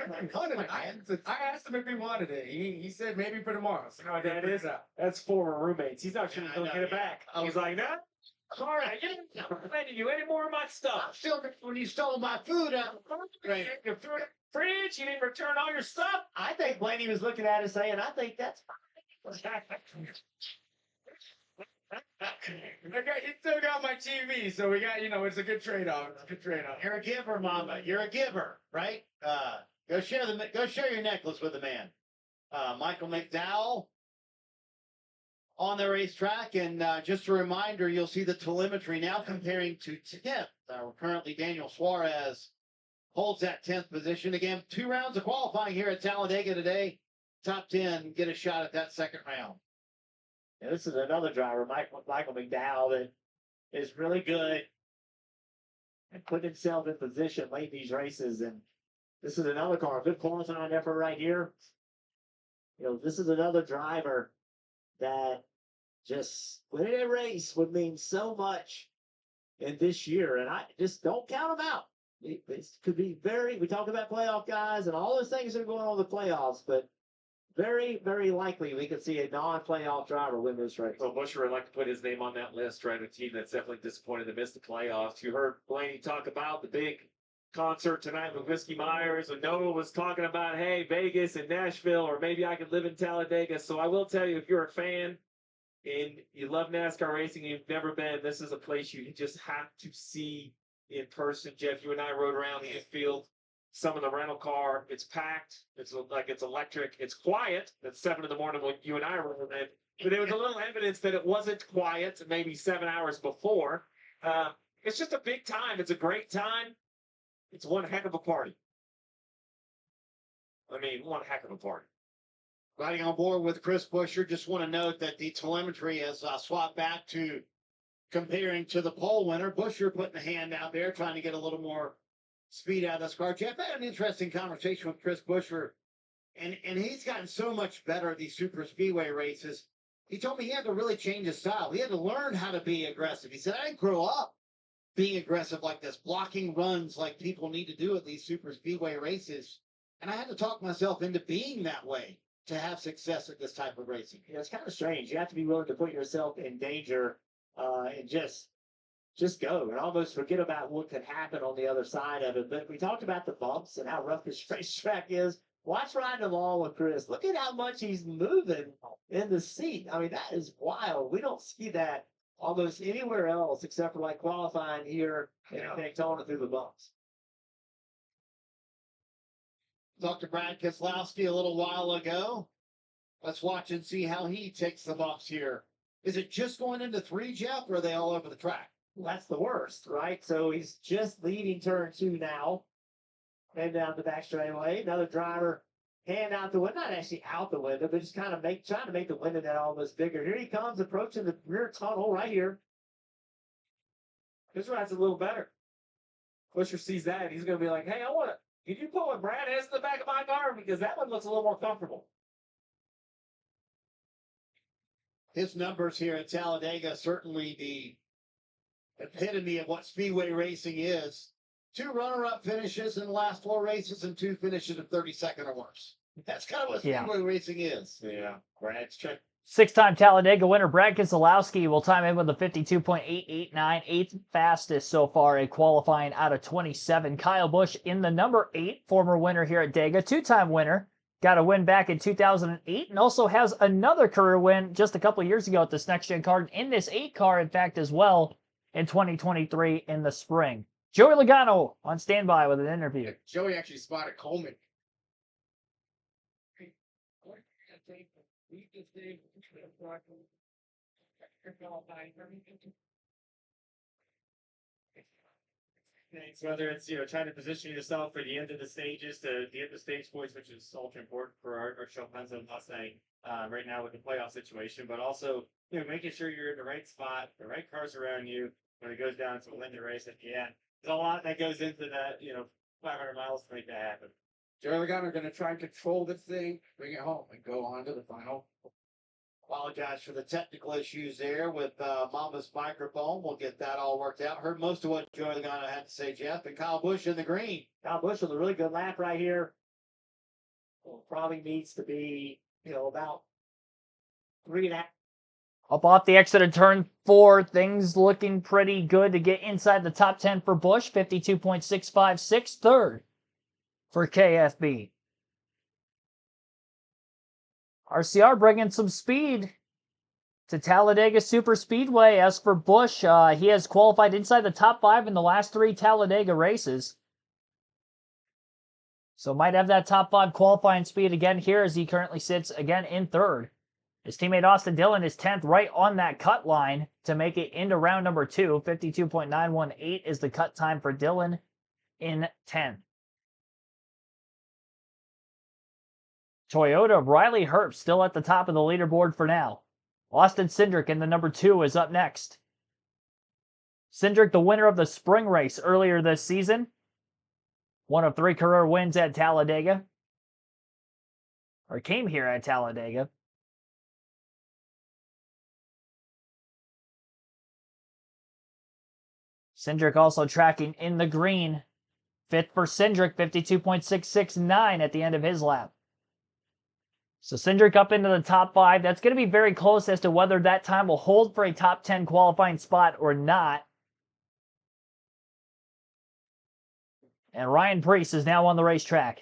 if he wanted it. He said maybe for tomorrow. So You know what that is? That's former roommates. He's not sure he's going to get it back. He's like, "No, sorry, I didn't lend you any more of my I'm stuff. still when you stole my food out. Right. You threw it in the fridge. You didn't return all your stuff." I think Blaney was looking at it saying, "I think that's fine." He still got my TV, so we got, it's a good trade-off. It's a good trade-off. You're a giver, Mamba. You're a giver, right? Go share your necklace with the man. Michael McDowell on the racetrack, and just a reminder, you'll see the telemetry now comparing to 10th. Currently, Daniel Suarez holds that 10th position. Again, 2 rounds of qualifying here at Talladega today. Top 10 get a shot at that second round. And this is another driver, Michael McDowell, that is really good and put himself in position late in these races. And this is another car, good qualifying effort right here. You know, this is another driver that just winning a race would mean so much in this year. And I just don't count him out. It could be we talk about playoff guys and all those things that are going on in the playoffs, but very, very likely we could see a non-playoff driver win this race. Well, Buescher would like to put his name on that list, right? A team that's definitely disappointed to miss the playoffs. You heard Blaney talk about the big concert tonight with Whiskey Myers, and Noah was talking about, hey, Vegas and Nashville, or maybe I could live in Talladega. So I will tell you, if you're a fan and you love NASCAR racing and you've never been, this is a place you just have to see in person. Jeff, you and I rode around the infield. Some of the rental car, it's packed. It's electric. It's quiet. It's 7 in the morning when you and I were in. But there was a little evidence that it wasn't quiet maybe 7 hours before. It's just a big time. It's a great time. It's one heck of a party. I mean, one heck of a party. Riding on board with Chris Buescher, just want to note that the telemetry has swapped back to comparing to the pole winner. Buescher putting a hand out there, trying to get a little more speed out of this car. Jeff, I had an interesting conversation with Chris Buescher, and he's gotten so much better at these super speedway races. He told me he had to really change his style. He had to learn how to be aggressive. He said, I didn't grow up being aggressive like this, blocking runs like people need to do at these super speedway races. And I had to talk myself into being that way to have success at this type of racing. Yeah, it's kind of strange. You have to be willing to put yourself in danger and just go and almost forget about what could happen on the other side of it. But we talked about the bumps and how rough this racetrack is. Watch riding along with Chris. Look at how much he's moving in the seat. I mean, that is wild. We don't see that almost anywhere else except for like qualifying here in Daytona through the bumps. Talked to Brad Keselowski a little while ago. Let's watch and see how he takes the bumps here. Is it just going into 3, Jeff, or are they all over the track? Well, that's the worst, right? So he's just leaving turn 2 now. And down the back straightaway. Another driver hand out the window, not actually out the window, but just kind of trying to make the window net almost bigger. Here he comes approaching the rear tunnel right here. This ride's a little better. Buescher sees that, and he's going to be like, hey, can you put what Brad has in the back of my car? Because that one looks a little more comfortable. His numbers here at Talladega, certainly the epitome of what speedway racing is. 2 runner-up finishes in the last 4 races and 2 finishes of 32nd or worse. That's kind of what speedway racing is. Yeah, Brad's check. 6-time Talladega winner Brad Keselowski will time in with a 52.889, 8th fastest so far in qualifying out of 27. Kyle Busch in the number 8, former winner here at Dega, 2-time winner. Got a win back in 2008 and also has another career win just a couple of years ago at this next-gen car, in this 8 car, in fact, as well, in 2023 in the spring. Joey Logano on standby with an interview. Joey actually spotted Coleman. Whether it's trying to position yourself for the end of the stages to get the stage points, which is ultra important for our show Penzo Mustang right now with the playoff situation, but also making sure you're in the right spot, the right cars around you when it goes down to a win the race at the end. There's a lot that goes into that 500 miles to make that happen. Joey Logano are going to try and control this thing, bring it home, and go on to the final. Apologize for the technical issues there with Mama's microphone. We'll get that all worked out. Heard most of what Joey Logano had to say, Jeff. And Kyle Busch in the green. Kyle Busch with a really good lap right here. Well, probably needs to be, about 3.5. Up off the exit of turn 4, things looking pretty good to get inside the top 10 for Busch. 52.656, third for KFB. RCR bringing some speed to Talladega Super Speedway. As for Busch, he has qualified inside the top 5 in the last 3 Talladega races. So might have that top 5 qualifying speed again here as he currently sits again in 3rd. His teammate Austin Dillon is 10th, right on that cut line to make it into round number 2. 52.918 is the cut time for Dillon in 10th. Toyota of Riley Herbst still at the top of the leaderboard for now. Austin Cindric in the number 2 is up next. Cindric, the winner of the spring race earlier this season. One of 3 career wins at Talladega. Or came here at Talladega. Cindric also tracking in the green. 5th for Cindric, 52.669 at the end of his lap. So Cindric up into the top 5. That's going to be very close as to whether that time will hold for a top 10 qualifying spot or not. And Ryan Preece is now on the racetrack.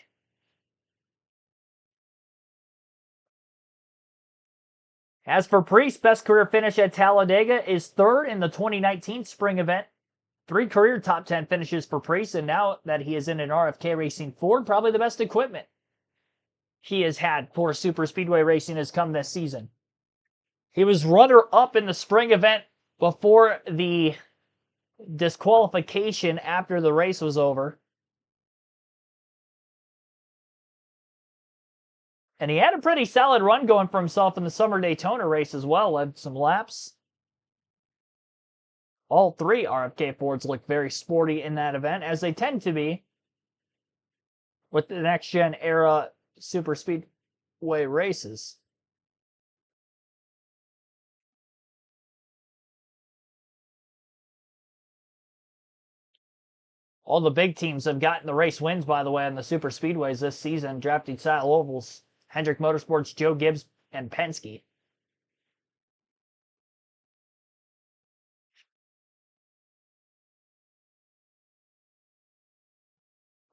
As for Preece, best career finish at Talladega is 3rd in the 2019 spring event. 3 career top 10 finishes for Preece, and now that he is in an RFK Racing Ford, probably the best equipment he has had for super speedway racing has come this season. He was runner-up in the spring event before the disqualification after the race was over. And he had a pretty solid run going for himself in the Summer Daytona race as well, led some laps. All 3 RFK Fords looked very sporty in that event, as they tend to be with the next-gen era super speedway races. All the big teams have gotten the race wins, by the way, on the super speedways this season. Drafting style ovals, Hendrick Motorsports, Joe Gibbs, and Penske.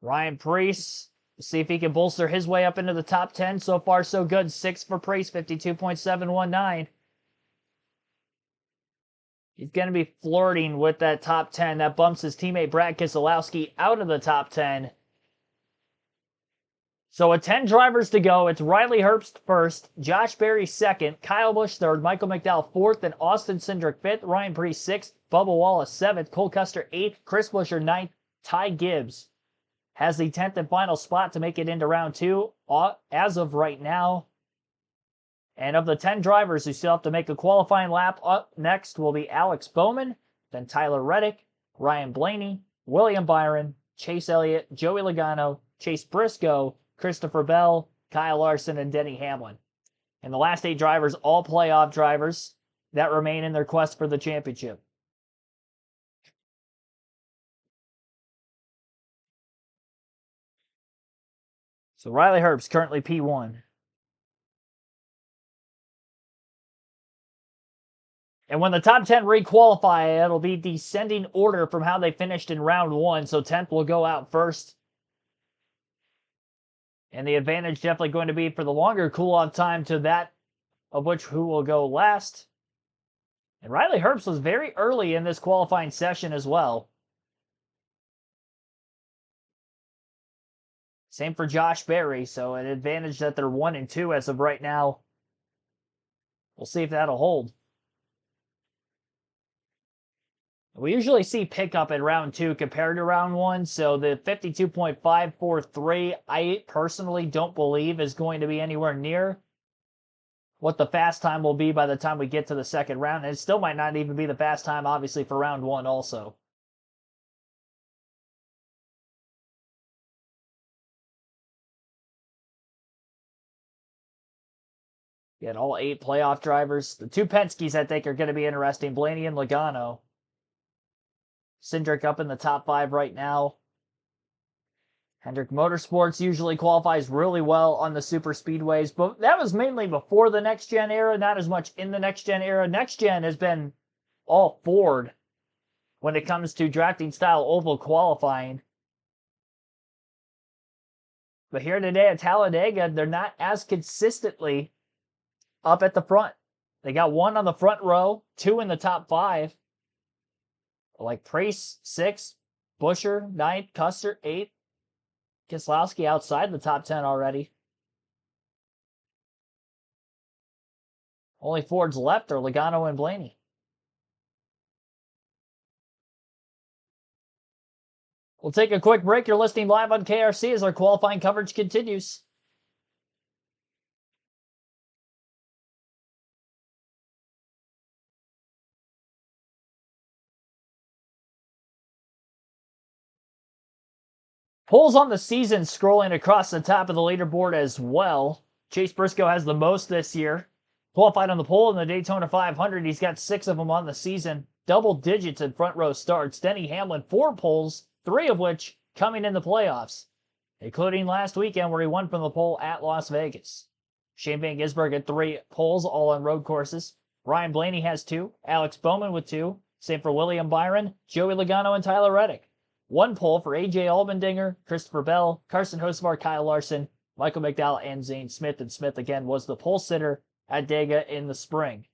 Ryan Preece, see if he can bolster his way up into the top 10. So far, so good. 6th for Preece, 52.719. He's going to be flirting with that top 10. That bumps his teammate Brad Keselowski out of the top 10. So with 10 drivers to go, it's Riley Herbst first, Josh Berry second, Kyle Busch third, Michael McDowell fourth, and Austin Cindric fifth, Ryan Preece sixth, Bubba Wallace seventh, Cole Custer eighth, Chris Buescher ninth, Ty Gibbs has the 10th and final spot to make it into round 2 as of right now. And of the 10 drivers who still have to make a qualifying lap, up next will be Alex Bowman, then Tyler Reddick, Ryan Blaney, William Byron, Chase Elliott, Joey Logano, Chase Briscoe, Christopher Bell, Kyle Larson, and Denny Hamlin. And the last 8 drivers, all playoff drivers that remain in their quest for the championship. So Riley Herbst currently P1. And when the top 10 requalify, it'll be descending order from how they finished in round 1. So 10th will go out first. And the advantage definitely going to be for the longer cool-off time to that of which who will go last. And Riley Herbst was very early in this qualifying session as well. Same for Josh Berry, so an advantage that they're 1 and 2 as of right now. We'll see if that'll hold. We usually see pickup in round 2 compared to round 1, so the 52.543, I personally don't believe is going to be anywhere near what the fast time will be by the time we get to the second round. And it still might not even be the fast time, obviously, for round 1 also. Get all 8 playoff drivers. The 2 Penske's I think are going to be interesting, Blaney and Logano. Cindric up in the top 5 right now. Hendrick Motorsports usually qualifies really well on the super speedways, but that was mainly before the next gen era, not as much in the next gen era. Next gen has been all Ford when it comes to drafting style oval qualifying. But here today at Talladega, they're not as consistently up at the front. They got 1 on the front row, 2 in the top 5. Like Preece, 6th, Buescher, 9th, Custer, 8th. Keselowski outside the top 10 already. Only Fords left are Logano and Blaney. We'll take a quick break. You're listening live on KRC as our qualifying coverage continues. Poles on the season scrolling across the top of the leaderboard as well. Chase Briscoe has the most this year. Qualified on the pole in the Daytona 500. He's got 6 of them on the season. Double digits in front row starts. Denny Hamlin, 4 poles, 3 of which coming in the playoffs, including last weekend where he won from the pole at Las Vegas. Shane Van Gisbergen 3 poles, all on road courses. Ryan Blaney has 2. Alex Bowman with 2. Same for William Byron, Joey Logano, and Tyler Reddick. 1 pole for AJ Allmendinger, Christopher Bell, Carson Hocevar, Kyle Larson, Michael McDowell, and Zane Smith. And Smith, again, was the pole sitter at Dega in the spring.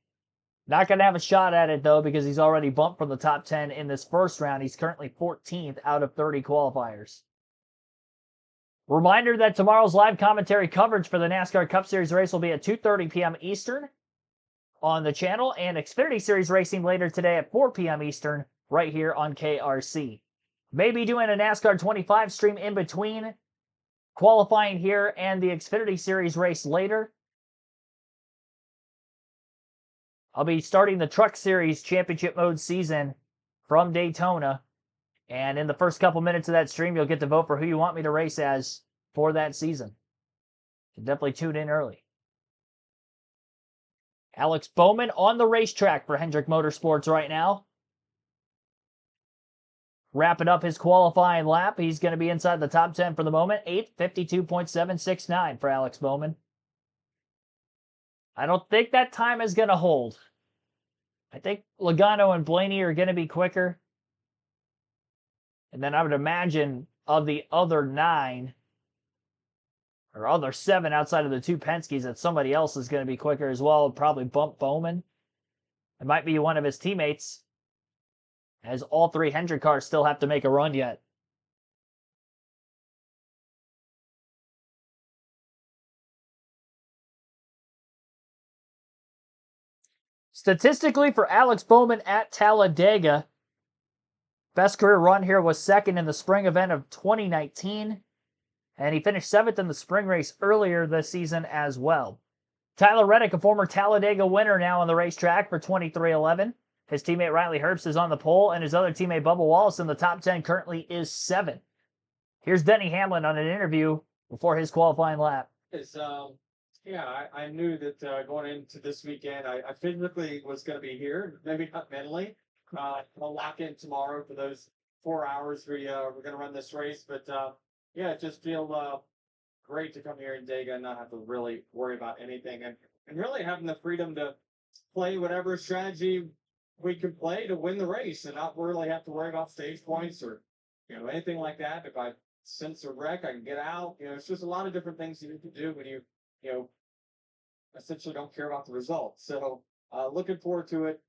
Not going to have a shot at it, though, because he's already bumped from the top 10 in this first round. He's currently 14th out of 30 qualifiers. Reminder that tomorrow's live commentary coverage for the NASCAR Cup Series race will be at 2:30 p.m. Eastern on the channel, and Xfinity Series racing later today at 4 p.m. Eastern right here on KRC. Maybe doing a NASCAR 25 stream in between qualifying here and the Xfinity Series race later. I'll be starting the Truck Series Championship Mode season from Daytona. And in the first couple minutes of that stream, you'll get to vote for who you want me to race as for that season. So definitely tune in early. Alex Bowman on the racetrack for Hendrick Motorsports right now. Wrapping up his qualifying lap. He's going to be inside the top 10 for the moment. 8th, 52.769 for Alex Bowman. I don't think that time is going to hold. I think Logano and Blaney are going to be quicker. And then I would imagine of the other 9, or other 7 outside of the 2 Penske's, that somebody else is going to be quicker as well. Probably bump Bowman. It might be one of his teammates, as all 3 Hendrick cars still have to make a run yet. Statistically, for Alex Bowman at Talladega, best career run here was 2nd in the spring event of 2019, and he finished 7th in the spring race earlier this season as well. Tyler Reddick, a former Talladega winner, now on the racetrack for 23-11. His teammate Riley Herbst is on the pole, and his other teammate Bubba Wallace in the top 10 currently is 7th. Here's Denny Hamlin on an interview before his qualifying lap. Yeah, I knew that going into this weekend, I physically was going to be here, maybe not mentally. I'll lock in tomorrow for those 4 hours we're going to run this race. But yeah, it just feel great to come here in Dega and not have to really worry about anything, and really having the freedom to play whatever strategy we can play to win the race and not really have to worry about stage points or anything like that. If I sense a wreck, I can get out. It's just a lot of different things you need to do when you essentially don't care about the results. So looking forward to it,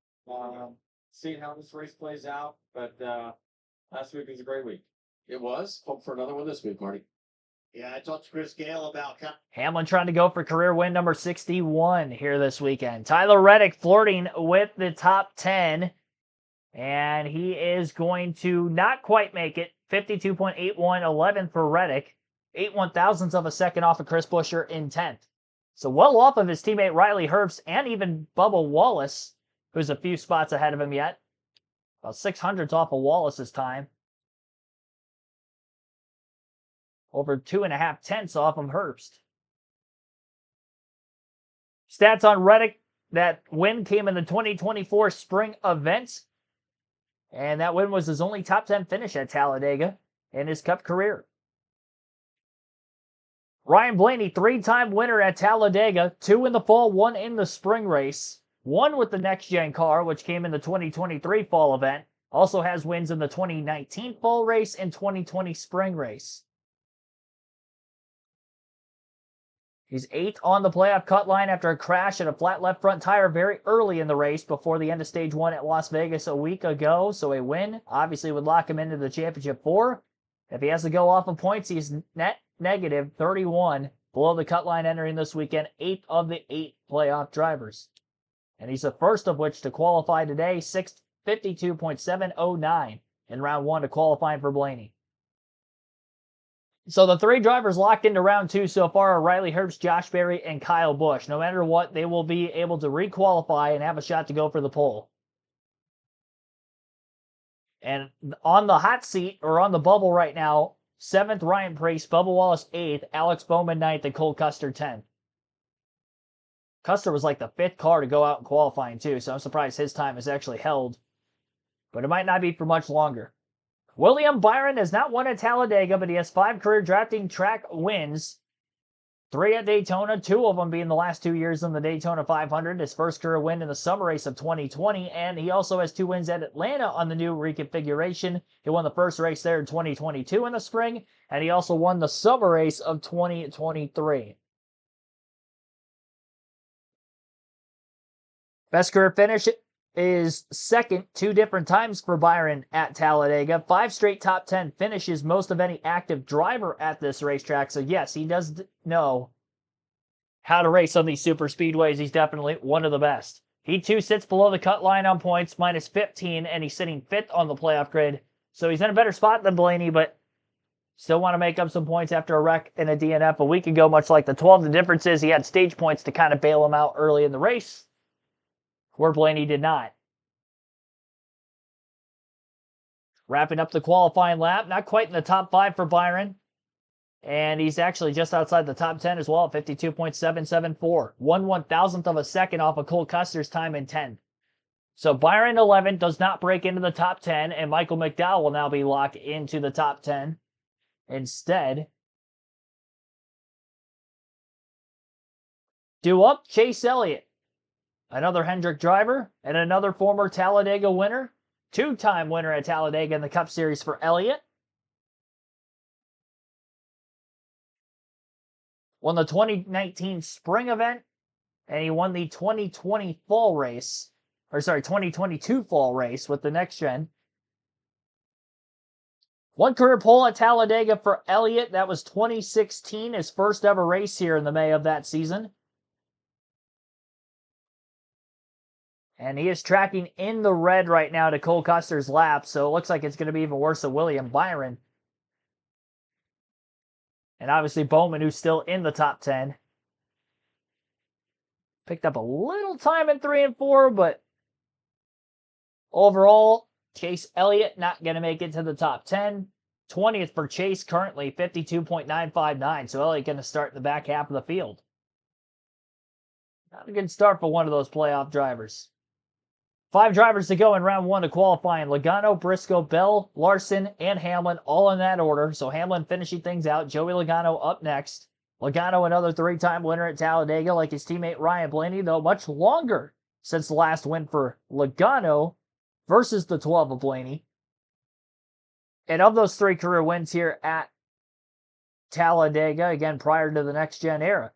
seeing how this race plays out. But last week was a great week. It was. Hope for another one this week, Marty. Yeah, I talked to Chris Gale about Hamlin trying to go for career win number 61 here this weekend. Tyler Reddick flirting with the top 10, and he is going to not quite make it. 52.81, 11 for Reddick. 8 1/1000ths of a second off of Chris Buescher in 10th. So well off of his teammate Riley Herbst and even Bubba Wallace, who's a few spots ahead of him yet. About 600ths off of Wallace's time. Over 2.5 tenths off of Herbst. Stats on Reddick. That win came in the 2024 spring event. And that win was his only top 10 finish at Talladega in his Cup career. Ryan Blaney, 3-time winner at Talladega. 2 in the fall, 1 in the spring race. 1 with the next-gen car, which came in the 2023 fall event. Also has wins in the 2019 fall race and 2020 spring race. He's 8th on the playoff cut line after a crash at a flat left front tire very early in the race before the end of stage 1 at Las Vegas a week ago. So a win obviously would lock him into the championship 4. If he has to go off of points, he's net negative 31 below the cut line entering this weekend. 8th of the 8 playoff drivers. And he's the first of which to qualify today. 6th, 52.709 in round 1 to qualifying for Blaney. So the 3 drivers locked into round 2 so far are Riley Herbst, Josh Berry, and Kyle Busch. No matter what, they will be able to re-qualify and have a shot to go for the pole. And on the hot seat, or on the bubble right now, 7th Ryan Preece, Bubba Wallace 8th, Alex Bowman 9th, and Cole Custer 10th. Custer was like the 5th car to go out in qualifying too, so I'm surprised his time is actually held. But it might not be for much longer. William Byron has not won at Talladega, but he has 5 career drafting track wins. 3 at Daytona, 2 of them being the last 2 years in the Daytona 500. His first career win in the summer race of 2020, and he also has 2 wins at Atlanta on the new reconfiguration. He won the first race there in 2022 in the spring, and he also won the summer race of 2023. Best career finish is second 2 different times for Byron at Talladega. 5 straight top 10 finishes, most of any active driver at this racetrack. So yes, he does know how to race on these super speedways. He's definitely one of the best. He too sits below the cut line on points, minus 15, and he's sitting 5th on the playoff grid. So he's in a better spot than Blaney, but still want to make up some points after a wreck in a DNF a week ago, much like the 12. The difference is he had stage points to kind of bail him out early in the race, where Blaney did not. Wrapping up the qualifying lap, not quite in the top 5 for Byron. And he's actually just outside the top 10 as well, 52.774. 1/1000th of a second off of Cole Custer's time in 10th. So Byron 11 does not break into the top 10, and Michael McDowell will now be locked into the top 10 instead. Due up, Chase Elliott. Another Hendrick driver and another former Talladega winner. 2-time winner at Talladega in the Cup Series for Elliott. Won the 2019 spring event, and he won the 2020 fall race, 2022 fall race with the next gen. 1 career pole at Talladega for Elliott. That was 2016, his first ever race here in the May of that season. And he is tracking in the red right now to Cole Custer's lap, so it looks like it's going to be even worse than William Byron. And obviously Bowman, who's still in the top 10. Picked up a little time in 3 and 4, but overall, Chase Elliott not going to make it to the top 10. 20th for Chase currently, 52.959. So Elliott going to start in the back half of the field. Not a good start for one of those playoff drivers. 5 drivers to go in round 1 to qualifying. Logano, Briscoe, Bell, Larson, and Hamlin, all in that order. So Hamlin finishing things out. Joey Logano up next. Logano, another 3-time winner at Talladega, like his teammate Ryan Blaney, though much longer since the last win for Logano versus the 12 of Blaney. And of those 3 career wins here at Talladega, again, prior to the next-gen era,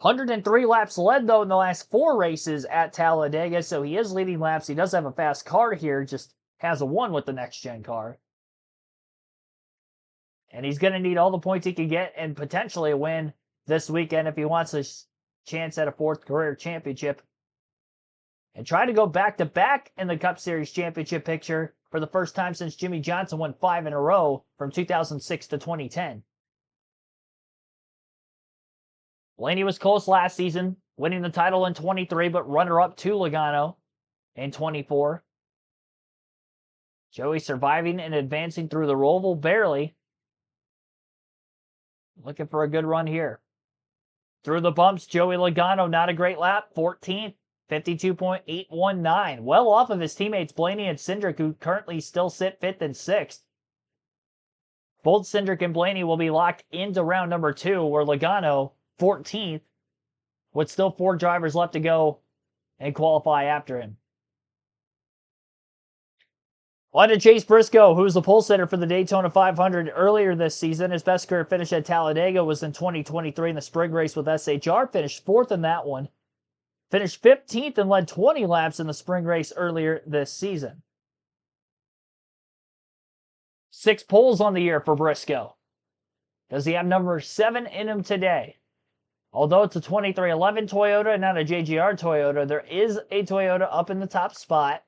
103 laps led, though, in the last 4 races at Talladega, so he is leading laps. He does have a fast car here, just has a 1 with the next-gen car. And he's going to need all the points he can get and potentially a win this weekend if he wants a chance at a 4th career championship. And try to go back-to-back in the Cup Series championship picture for the first time since Jimmy Johnson won 5 in a row from 2006 to 2010. Blaney was close last season, winning the title in 23, but runner-up to Logano in 24. Joey surviving and advancing through the Roval barely. Looking for a good run here. Through the bumps, Joey Logano, not a great lap, 14th, 52.819. Well off of his teammates Blaney and Cindric, who currently still sit 5th and 6th. Both Cindric and Blaney will be locked into round number 2, where Logano, 14th, with still 4 drivers left to go and qualify after him. On to Chase Briscoe, who was the pole sitter for the Daytona 500 earlier this season. His best career finish at Talladega was in 2023 in the spring race with SHR. Finished 4th in that one. Finished 15th and led 20 laps in the spring race earlier this season. 6 poles on the year for Briscoe. Does he have number 7 in him today? Although it's a 2311 Toyota and not a JGR Toyota, there is a Toyota up in the top spot.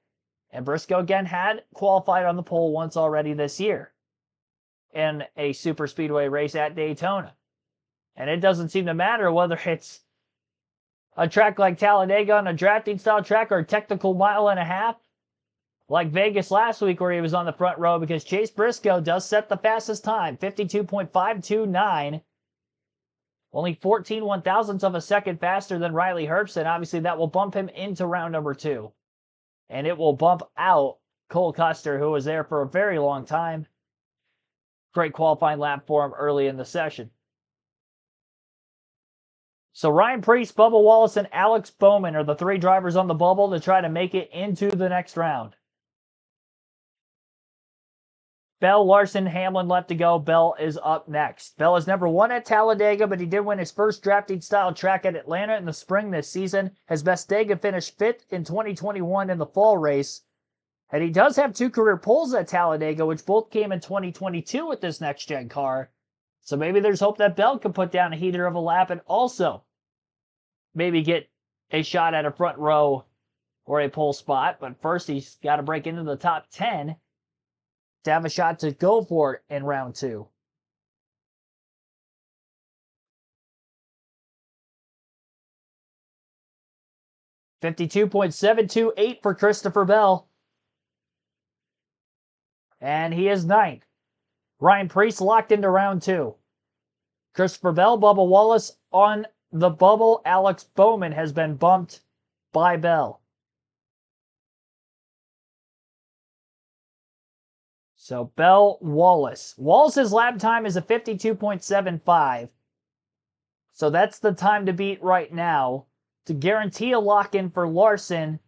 And Briscoe again had qualified on the pole once already this year in a super speedway race at Daytona. And it doesn't seem to matter whether it's a track like Talladega on a drafting style track or a technical 1.5 miles like Vegas last week where he was on the front row, because Chase Briscoe does set the fastest time, 52.529. Only 14/1000ths of a second faster than Riley Herbst. Obviously, that will bump him into round number 2. And it will bump out Cole Custer, who was there for a very long time. Great qualifying lap for him early in the session. So Ryan Preece, Bubba Wallace, and Alex Bowman are the three drivers on the bubble to try to make it into the next round. Bell, Larson, Hamlin left to go. Bell is up next. Bell has never won at Talladega, but he did win his first drafting-style track at Atlanta in the spring this season. His Dega finished 5th in 2021 in the fall race. And he does have 2 career poles at Talladega, which both came in 2022 with this next-gen car. So maybe there's hope that Bell can put down a heater of a lap and also maybe get a shot at a front row or a pole spot. But first, he's got to break into the top 10 to have a shot to go for it in round 2. .728 for Christopher Bell. And he is 9th. Ryan Preece locked into round 2. Christopher Bell, Bubba Wallace on the bubble. Alex Bowman has been bumped by Bell. So Bell, Wallace. Wallace's lap time is a 52.75. So that's the time to beat right now. To guarantee a lock-in for Larson,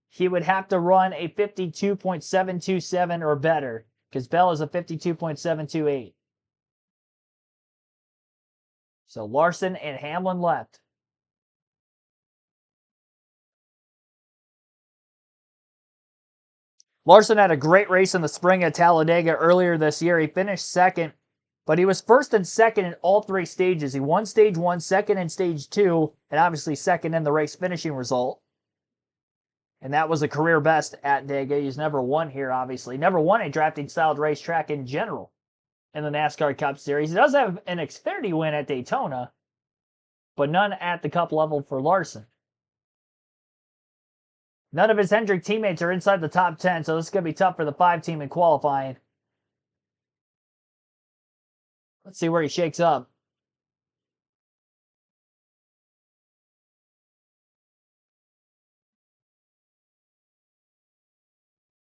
he would have to run a 52.727 or better, because Bell is a 52.728. So Larson and Hamlin left. Larson had a great race in the spring at Talladega earlier this year. He finished 2nd, but he was 1st and 2nd in all 3 stages. He won stage 1, 2nd in stage 2, and obviously 2nd in the race finishing result. And that was a career best at Dega. He's never won here, obviously. Never won a drafting-styled racetrack in general in the NASCAR Cup Series. He does have an Xfinity win at Daytona, but none at the Cup level for Larson. None of his Hendrick teammates are inside the top 10, so this is going to be tough for the 5-team in qualifying. Let's see where he shakes up.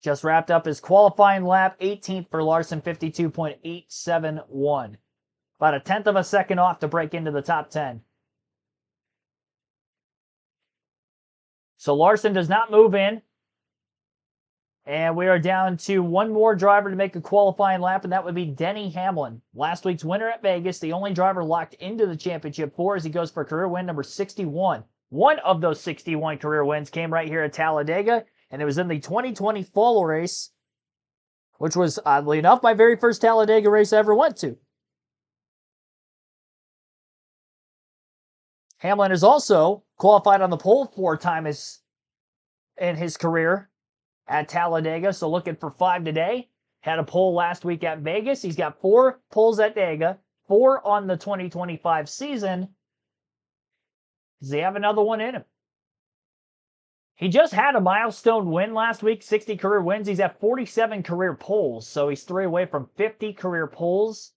Just wrapped up his qualifying lap, 18th for Larson, 52.871. About a 1/10 of a second off to break into the top 10. So Larson does not move in. And we are down to one more driver to make a qualifying lap, and that would be Denny Hamlin. Last week's winner at Vegas, the only driver locked into the championship 4 as he goes for career win number 61. One of those 61 career wins came right here at Talladega, and it was in the 2020 fall race, which was, oddly enough, my very first Talladega race I ever went to. Hamlin has also qualified on the pole 4 times in his career at Talladega, so looking for 5 today. Had a pole last week at Vegas. He's got 4 poles at Dega, 4 on the 2025 season. Does he have another one in him? He just had a milestone win last week, 60 career wins. He's at 47 career poles, so he's 3 away from 50 career poles.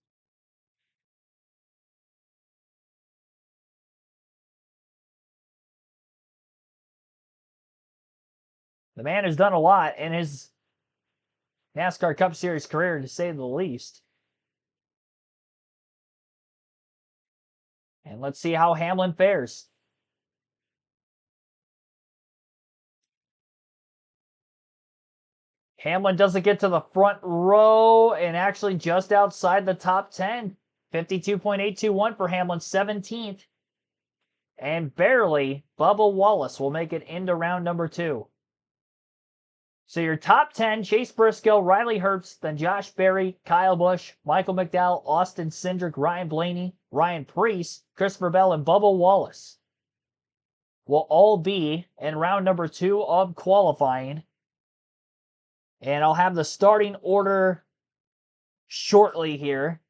The man has done a lot in his NASCAR Cup Series career, to say the least. And let's see how Hamlin fares. Hamlin doesn't get to the front row and actually just outside the top 10. 52.821 for Hamlin, 17th. And barely, Bubba Wallace will make it into round number 2. So your top 10, Chase Briscoe, Riley Herbst, then Josh Berry, Kyle Busch, Michael McDowell, Austin Cindric, Ryan Blaney, Ryan Preece, Christopher Bell, and Bubba Wallace will all be in round number 2 of qualifying. And I'll have the starting order shortly here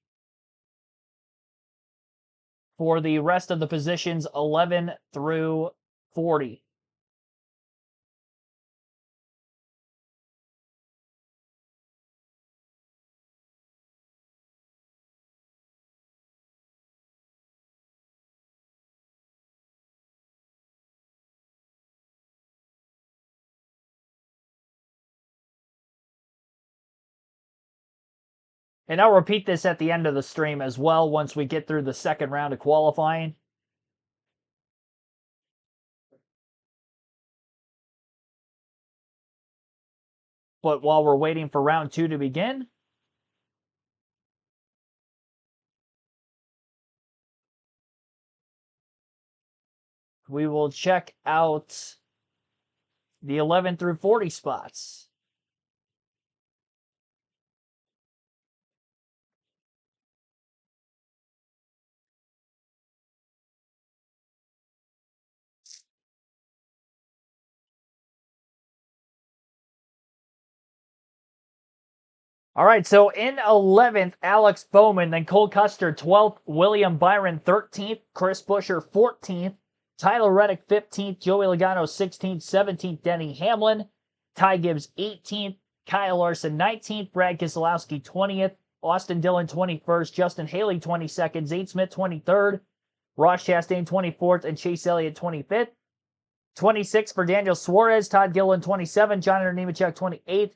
for the rest of the positions 11 through 40. And I'll repeat this at the end of the stream as well once we get through the second round of qualifying. But while we're waiting for round 2 to begin, we will check out the 11 through 40 spots. All right, so in 11th, Alex Bowman, then Cole Custer 12th, William Byron 13th, Chris Buescher 14th, Tyler Reddick 15th, Joey Logano 16th, 17th, Denny Hamlin, Ty Gibbs 18th, Kyle Larson 19th, Brad Keselowski 20th, Austin Dillon 21st, Justin Haley 22nd, Zane Smith 23rd, Ross Chastain 24th, and Chase Elliott 25th. 26th for Daniel Suarez, Todd Gilliland 27th, John Nemechek 28th,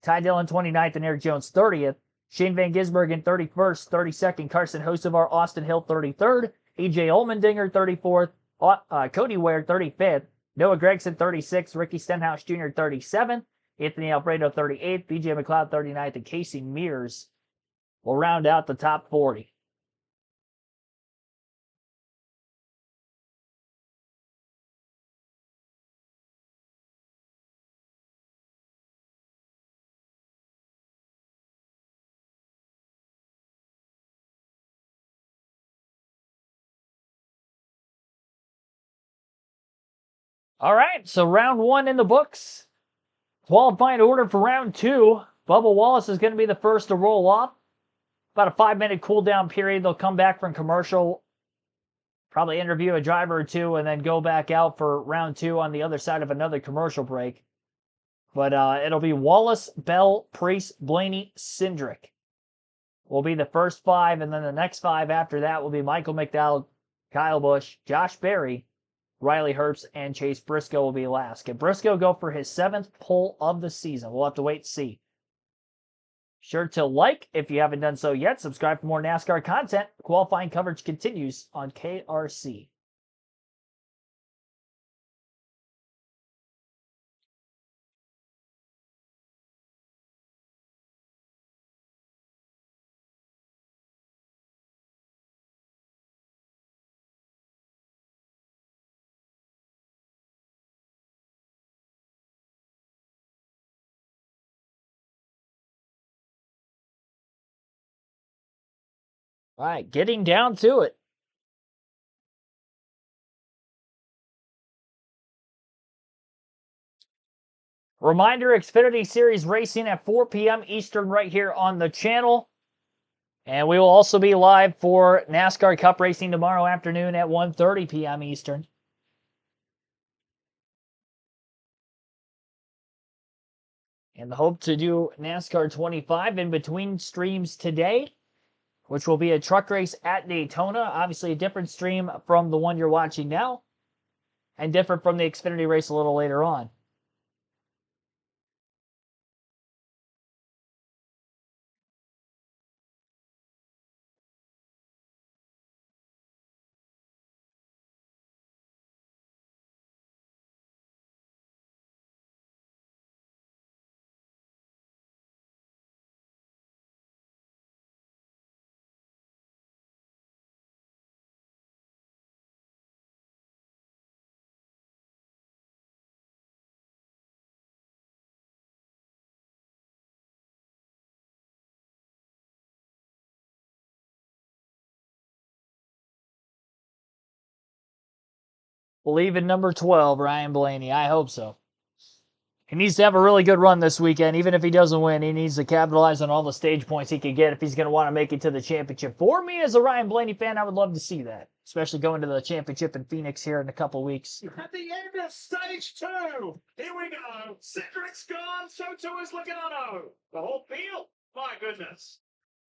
Ty Dillon 29th, and Eric Jones 30th. Shane Van Gisbergen 31st, 32nd, Carson Hocevar, Austin Hill 33rd, AJ Allmendinger 34th, Cody Ware 35th, Noah Gregson 36th, Ricky Stenhouse Jr. 37th, Anthony Alfredo 38th, BJ McLeod 39th, and Casey Mears will round out the top 40. All right, so round 1 in the books. Qualifying order for round 2. Bubba Wallace is going to be the first to roll off. About a 5-minute cool down period. They'll come back from commercial, probably interview a driver or two, and then go back out for round 2 on the other side of another commercial break. But it'll be Wallace, Bell, Priest, Blaney, Cindric will be the first 5, and then the next 5 after that will be Michael McDowell, Kyle Busch, Josh Berry, Riley Herbst, and Chase Briscoe will be last. Can Briscoe go for his 7th pole of the season? We'll have to wait and see. Sure to like if you haven't done so yet. Subscribe for more NASCAR content. Qualifying coverage continues on KRC. All right, getting down to it. Reminder, Xfinity Series racing at 4 p.m. Eastern right here on the channel. And we will also be live for NASCAR Cup racing tomorrow afternoon at 1:30 p.m. Eastern. And the hope to do NASCAR 25 in between streams today, which will be a truck race at Daytona. Obviously a different stream from the one you're watching now, and different from the Xfinity race a little later on. Believe in number 12, Ryan Blaney. I hope so. He needs to have a really good run this weekend. Even if he doesn't win, he needs to capitalize on all the stage points he can get if he's going to want to make it to the championship. For me, as a Ryan Blaney fan, I would love to see that, especially going to the championship in Phoenix here in a couple weeks. At the end of stage 2, here we go. Cindric's gone, so too is Logano. The whole field, my goodness.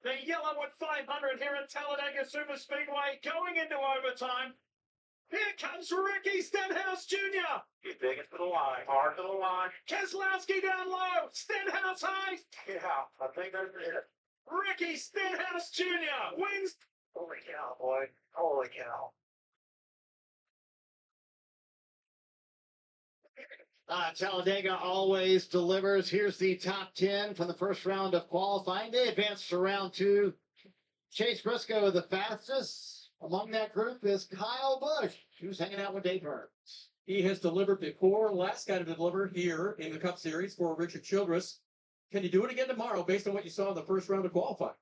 The YellaWood 500 here at Talladega Superspeedway going into overtime. Here comes Ricky Stenhouse Jr. He's digging for the line, hard to the line. Keselowski down low, Stenhouse high. Yeah, I think that's it. Ricky Stenhouse Jr. wins. Holy cow, boy. Holy cow. Talladega always delivers. Here's the top 10 from the first round of qualifying. They advanced to round 2. Chase Briscoe, the fastest among that group, is Kyle Busch, who's hanging out with Dave Burns. He has delivered before, last guy to deliver here in the Cup Series for Richard Childress. Can you do it again tomorrow based on what you saw in the first round of qualifying?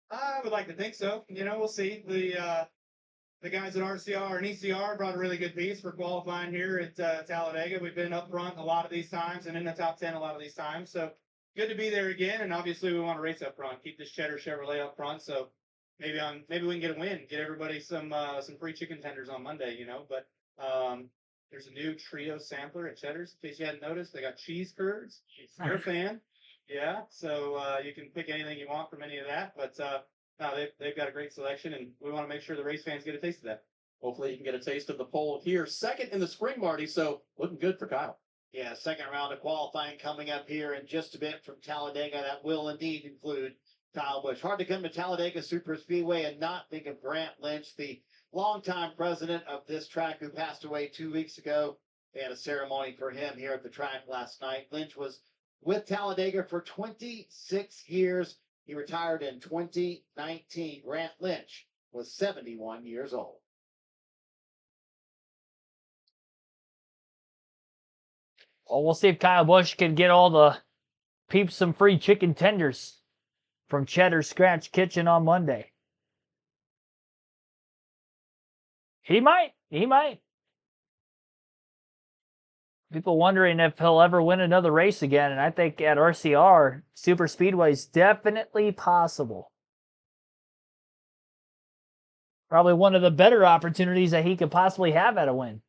I would like to think so. You know, we'll see. The guys at RCR and ECR brought a really good piece for qualifying here at Talladega. We've been up front a lot of these times and in the top 10 a lot of these times. So good to be there again. And obviously we want to race up front, keep this Cheddar Chevrolet up front. So maybe we can get a win, get everybody some free chicken tenders on Monday, you know. But there's a new trio sampler at Cheddar's. In case you hadn't noticed, they got cheese curds. They're a fan. Yeah, so you can pick anything you want from any of that. But no, they've got a great selection, and we want to make sure the race fans get a taste of that. Hopefully you can get a taste of the pole here. Second in the spring, Marty, so looking good for Kyle. Yeah, second round of qualifying coming up here in just a bit from Talladega. That will indeed include Kyle Busch. Hard to come to Talladega Super Speedway and not think of Grant Lynch, the longtime president of this track who passed away 2 weeks ago. They had a ceremony for him here at the track last night. Lynch was with Talladega for 26 years. He retired in 2019. Grant Lynch was 71 years old. Well, we'll see if Kyle Busch can get all the peeps some free chicken tenders from Cheddar Scratch Kitchen on Monday. He might. He might. People wondering if he'll ever win another race again, and I think at RCR, Super Speedway is definitely possible. Probably one of the better opportunities that he could possibly have at a win.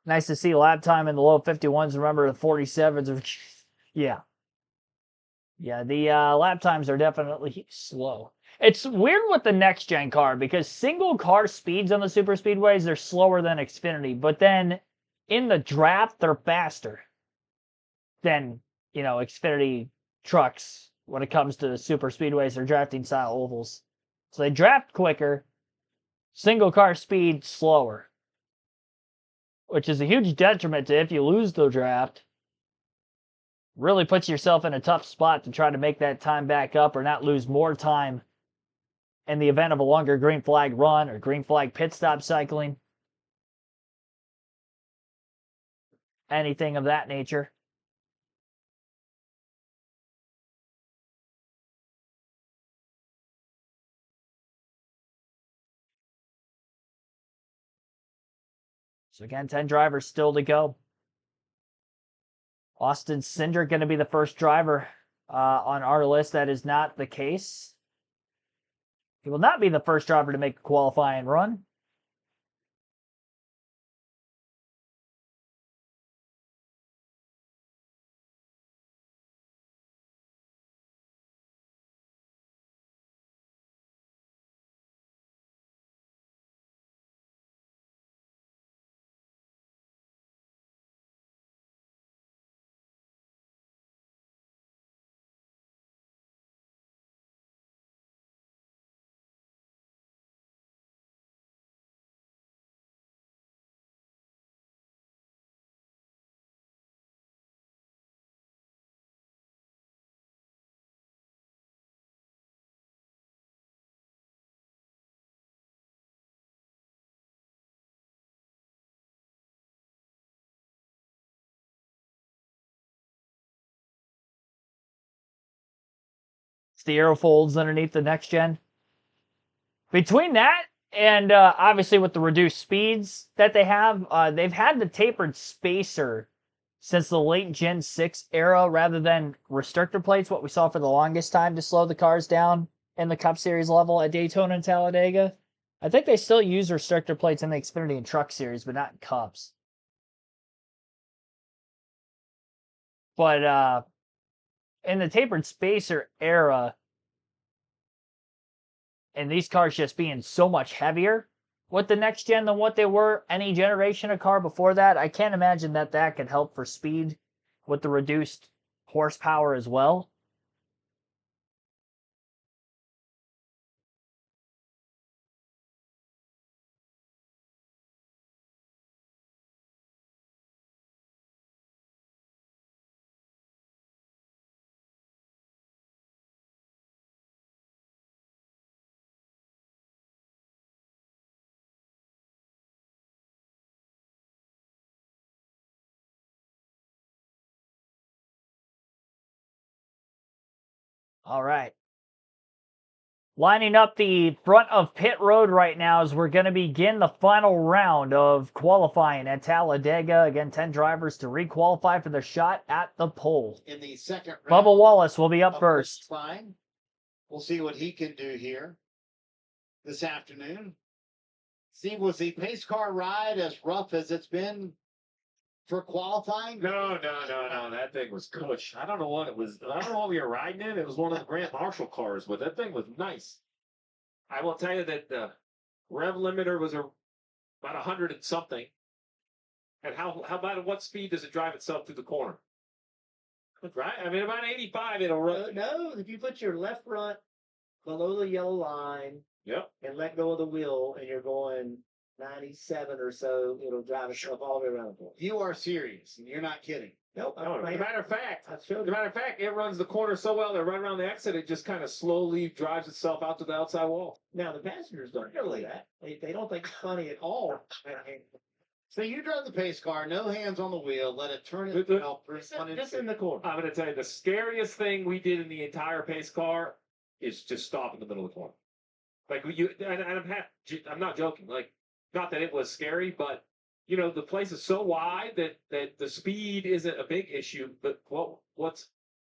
Nice to see lap time in the low 51s. Remember the 47s are, yeah. Yeah, the lap times are definitely slow. It's weird with the next gen car because single car speeds on the super speedways, they're slower than Xfinity, but then in the draft, they're faster than, you know, Xfinity trucks when it comes to super speedways or drafting style ovals. So they draft quicker, single car speed slower, which is a huge detriment to if you lose the draft. Really puts yourself in a tough spot to try to make that time back up or not lose more time in the event of a longer green flag run or green flag pit stop cycling. Anything of that nature. So again, 10 drivers still to go. Austin Cindric going to be the first driver on our list. That is not the case. He will not be the first driver to make a qualifying run. It's the aerofolds underneath the next gen. Between that and obviously with the reduced speeds that they have, they've had the tapered spacer since the late Gen 6 era rather than restrictor plates, what we saw for the longest time to slow the cars down in the Cup Series level at Daytona and Talladega. I think they still use restrictor plates in the Xfinity and Truck Series, but not in Cups. But in the tapered spacer era, and these cars just being so much heavier, with the next gen than what they were any generation of car before that. I can't imagine that that could help for speed with the reduced horsepower as well. All right. Lining up the front of pit road right now as we're going to begin the final round of qualifying at Talladega. Again, 10 drivers to requalify for the shot at the pole. In the second round, Bubba Wallace will be up of first. qualifying. We'll see what he can do here this afternoon. See, was the pace car ride as rough as it's been for qualifying? No. That thing was cush. I don't know what it was. I don't know what we were riding in. It was one of the Grant Marshall cars, but that thing was nice. I will tell you that the rev limiter was about 100 and something. And how about what speed does it drive itself through the corner? Right? I mean, about 85, it'll run. No, if you put your left front below the yellow line Yep. and let go of the wheel, and you're going 97 or so, it'll drive itself all the way around the corner. You are serious, and you're not kidding. Nope. No, as a matter of fact, I showed As a matter of fact, it runs the corner so well that right around the exit, it just kind of slowly drives itself out to the outside wall. Now the passengers don't know that. They don't think it's funny at all. So you drove the pace car, no hands on the wheel, let it turn The- itself. Just in the corner. I'm going to tell you, the scariest thing we did in the entire pace car is just stop in the middle of the corner. Like I'm not joking. Like, not that it was scary, but you know, the place is so wide that the speed isn't a big issue. But what's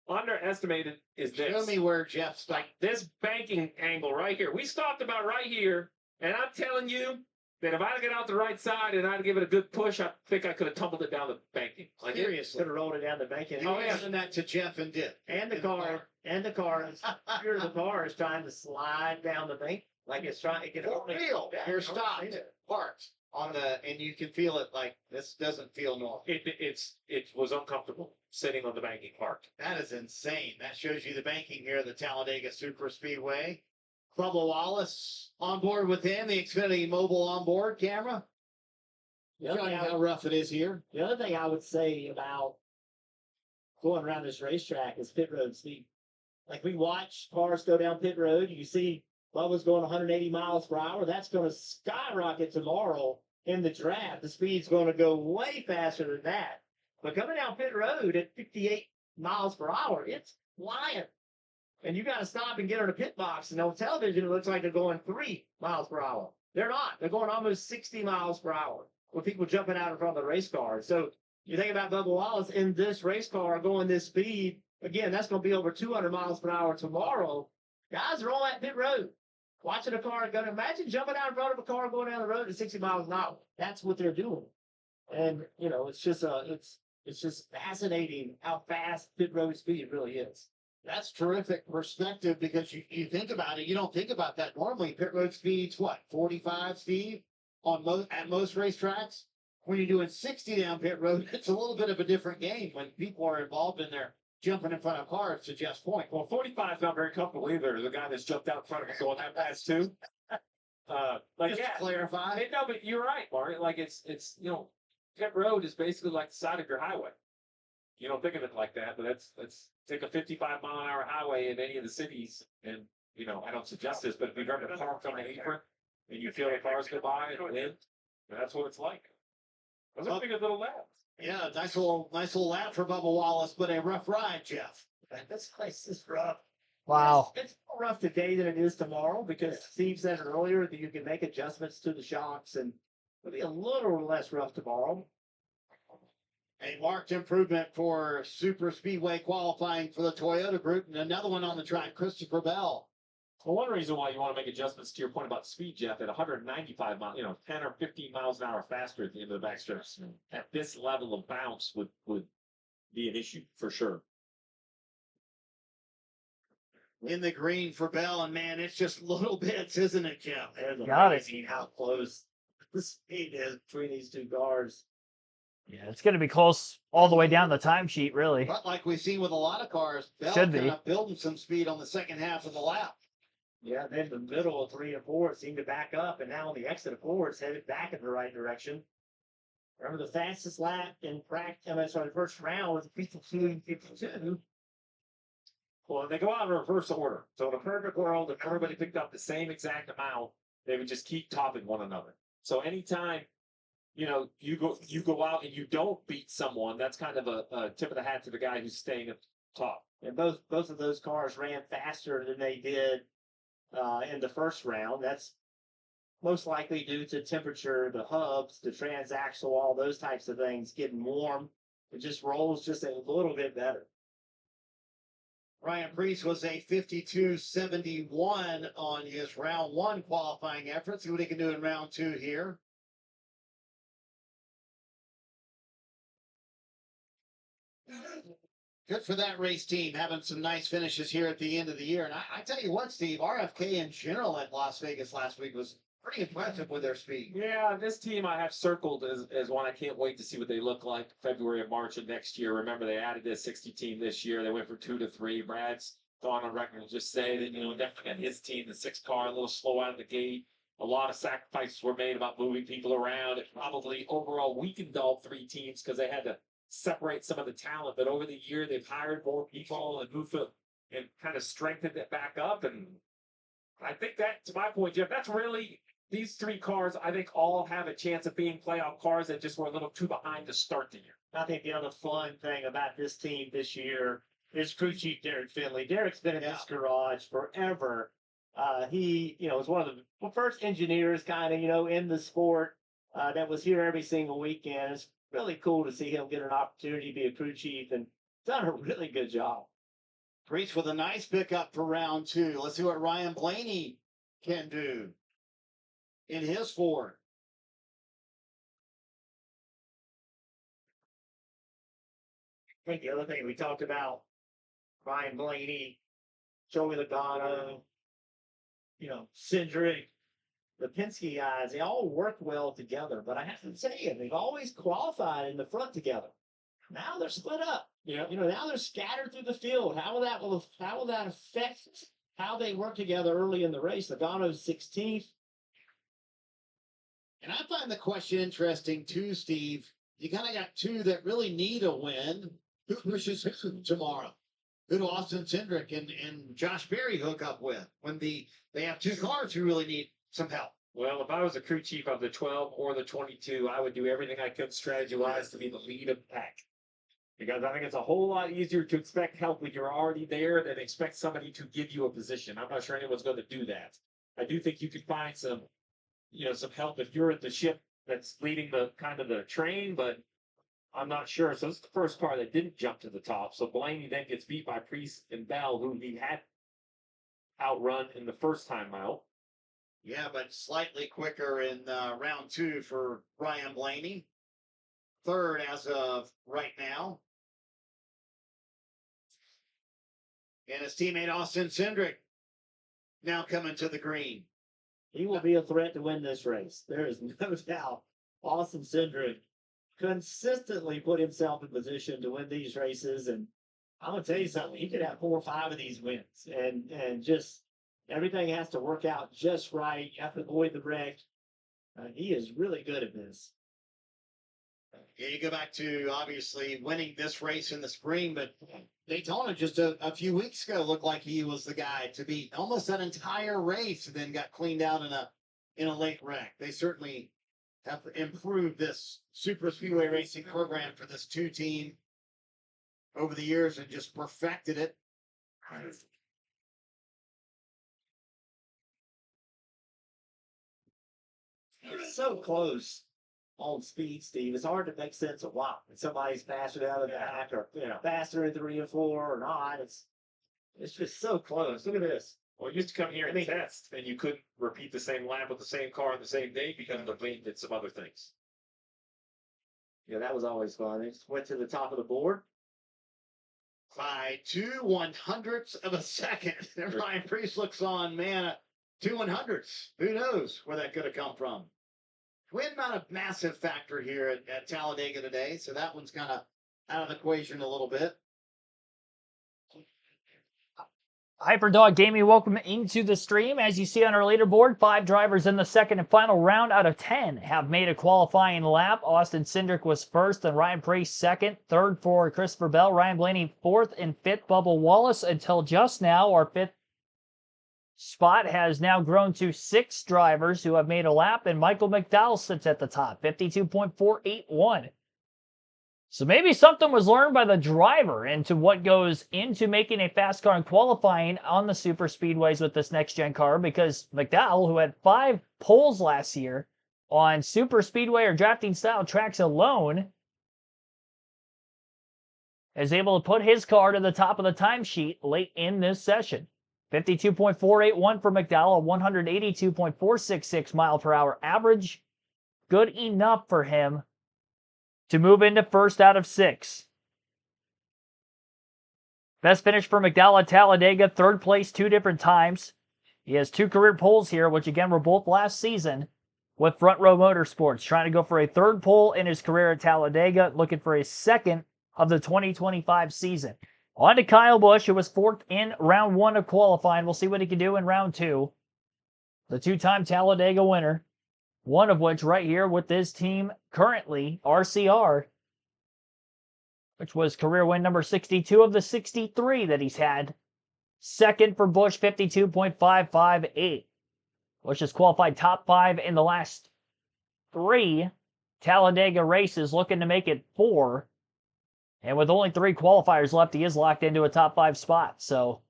underestimated is this. Show me where Jeff stopped. Like this banking angle right here. We stopped about right here, and I'm telling you that if I'd get out the right side and I'd give it a good push, I think I could have tumbled it down the banking. Like Seriously. Could have rolled it down the bank. You mentioned that to Jeff and did. And the car is trying to slide down the bank like it's trying to get For real. Yeah, You're I've stopped, seen it. parked on and you can feel it like this doesn't feel normal. it was uncomfortable sitting on the banking part. That is insane. That shows you the banking here at the Talladega Super Speedway. Bubba Wallace on board with him, the Xfinity mobile onboard camera. The other Showing thing how rough it is here. The other thing I would say about going around this racetrack is pit road speed. Like we watch cars go down pit road, you see Bubba's going 180 miles per hour. That's going to skyrocket tomorrow in the draft. The speed's going to go way faster than that. But coming down pit road at 58 miles per hour, it's flying. And you got to stop and get on a pit box. And on television, it looks like they're going 3 miles per hour. They're not. They're going almost 60 miles per hour with people jumping out in front of the race car. So you think about Bubba Wallace in this race car going this speed. Again, that's going to be over 200 miles per hour tomorrow. Guys are on that pit road watching a car. Going to imagine jumping out in front of a car going down the road at 60 miles an hour. That's what they're doing. And, you know, it's just fascinating how fast pit road speed really is. That's terrific perspective because you think about it. You don't think about that normally. Pit road speed's what, 45, Steve? At most racetracks? When you're doing 60 down pit road, it's a little bit of a different game when people are involved in there jumping in front of cars, to Jeff's point. Well, 45 is not very comfortable either. There's a guy that's jumped out in front of me going that fast too. Just to clarify. No, but you're right, Mark. Like it's you know, pit road is basically like the side of your highway. You don't think of it like that, but let's take a 55-mile-an-hour highway in any of the cities, and you know, I don't suggest this, but if you've ever parked on the apron and you feel the cars go by and wind, that's what it's like. Those are good little laps. Yeah, nice little lap for Bubba Wallace, but a rough ride, Jeff. This place is rough. Wow. It's more rough today than it is tomorrow because Steve said earlier that you can make adjustments to the shocks and it'll be a little less rough tomorrow. A marked improvement for Super Speedway qualifying for the Toyota Group, and another one on the track, Christopher Bell. Well, one reason why you want to make adjustments to your point about speed, Jeff, at 195 miles, 10 or 15 miles an hour faster at the end of the backstretch, at this level of bounce would be an issue for sure. in the green for Bell, and man, it's just little bits, isn't it, Jim? It's Got it. amazing how close the speed is between these two cars. Yeah, it's going to be close all the way down the timesheet, really. But like we've seen with a lot of cars, Bell Should kind be. of building some speed on the second half of the lap. Yeah, then the middle of 3 and 4 seemed to back up, and now on the exit of 4, it's headed back in the right direction. Remember the fastest lap in practice, the first round was 52.52. Well, they go out in reverse order. So in a perfect world, if everybody picked up the same exact amount, they would just keep topping one another. So anytime, you go out and you don't beat someone, that's kind of a tip of the hat to the guy who's staying at the top. And both of those cars ran faster than they did in the first round. That's most likely due to temperature, the hubs, the transaxle, all those types of things getting warm. It just rolls just a little bit better. Ryan Preece was a 52.71 on his round 1 qualifying effort. See what he can do in round 2 here. Good for that race team, having some nice finishes here at the end of the year. And I tell you what, Steve, RFK in general at Las Vegas last week was pretty impressive with their speed. Yeah, this team I have circled as one I can't wait to see what they look like February and March of next year. Remember, they added this 60 team this year. They went from 2 to 3. Brad's gone on record to just say that, definitely got his team, the 6 car, a little slow out of the gate. A lot of sacrifices were made about moving people around. It probably overall weakened all 3 teams because they had to separate some of the talent. But over the year, they've hired more people and moved it and kind of strengthened it back up. And I think that, to my point, Jeff, that's really these 3 cars, I think, all have a chance of being playoff cars that just were a little too behind to start the year. I think the other fun thing about this team this year is crew chief Derek Finley. Derek's been in this garage forever. He, is one of the first engineers kind of, in the sport that was here every single weekend. It's really cool to see him get an opportunity to be a crew chief and done a really good job. Preece with a nice pickup for round 2. Let's see what Ryan Blaney can do in his Ford. I think the other thing we talked about, Ryan Blaney, Joey Logano, Cindric, the Penske guys, they all work well together. But I have to say, they've always qualified in the front together. Now they're split up. Yeah. Now they're scattered through the field. How will that affect how they work together early in the race? Logano's 16th. And I find the question interesting too, Steve. You kind of got 2 that really need a win. Who pushes who tomorrow? Who do Austin Cindric and Josh Berry hook up with when they have 2 cars who really need some help? Well, if I was a crew chief of the 12 or the 22, I would do everything I could strategy-wise to be the lead of the pack. Because I think it's a whole lot easier to expect help when you're already there than expect somebody to give you a position. I'm not sure anyone's going to do that. I do think you could find some help if you're at the ship that's leading the train, but I'm not sure. So it's the first car that didn't jump to the top. So Blaney then gets beat by Preece and Bell, who he had outrun in the first time out. Yeah, but slightly quicker in round 2 for Ryan Blaney. 3rd as of right now. And his teammate Austin Cindric now coming to the green. He will be a threat to win this race. There is no doubt. Austin Cindric consistently put himself in position to win these races. And I'm going to tell you something. He could have 4 or 5 of these wins. And just everything has to work out just right. You have to avoid the wreck. He is really good at this. Yeah, you go back to obviously winning this race in the spring, but Daytona just a few weeks ago looked like he was the guy to beat almost that entire race, and then got cleaned out in a late wreck. They certainly have improved this super speedway racing program for this 2 team over the years and just perfected it. It's so close on speed, Steve. It's hard to make sense of why. If somebody's faster out of the back or faster in 3 and 4 or not. It's just so close. Look at this. Well, you used to come here and test, and you couldn't repeat the same lap with the same car on the same day because the lane did some other things. Yeah, that was always fun. They just went to the top of the board, by 2/100ths of a second. And Ryan Preece looks on, man, 2/100ths. Who knows where that could have come from? Wind not a massive factor here at Talladega today, so that one's kind of out of the equation a little bit. Hyperdog Gaming, welcome into the stream. As you see on our leaderboard, 5 drivers in the second and final round out of 10 have made a qualifying lap. Austin Cindric was first, and Ryan Preece second. Third for Christopher Bell. Ryan Blaney fourth, and fifth, Bubba Wallace. Until just now, our fifth spot has now grown to 6 drivers who have made a lap, and Michael McDowell sits at the top, 52.481. So maybe something was learned by the driver into what goes into making a fast car and qualifying on the super speedways with this next-gen car, because McDowell, who had 5 poles last year on super speedway or drafting style tracks alone, is able to put his car to the top of the timesheet late in this session. 52.481 for McDowell, 182.466 mile per hour average. Good enough for him to move into first out of 6. Best finish for McDowell at Talladega, third place 2 different times. He has 2 career poles here, which again were both last season with Front Row Motorsports. Trying to go for a 3rd pole in his career at Talladega, looking for a 2nd of the 2025 season. On to Kyle Busch, who was 4th in round 1 of qualifying. We'll see what he can do in round 2. The 2-time Talladega winner. One of which right here with this team currently, RCR, which was career win number 62 of the 63 that he's had. 2nd for Busch, 52.558. Busch has qualified top 5 in the last 3 Talladega races, looking to make it 4. And with only 3 qualifiers left, he is locked into a top 5 spot. So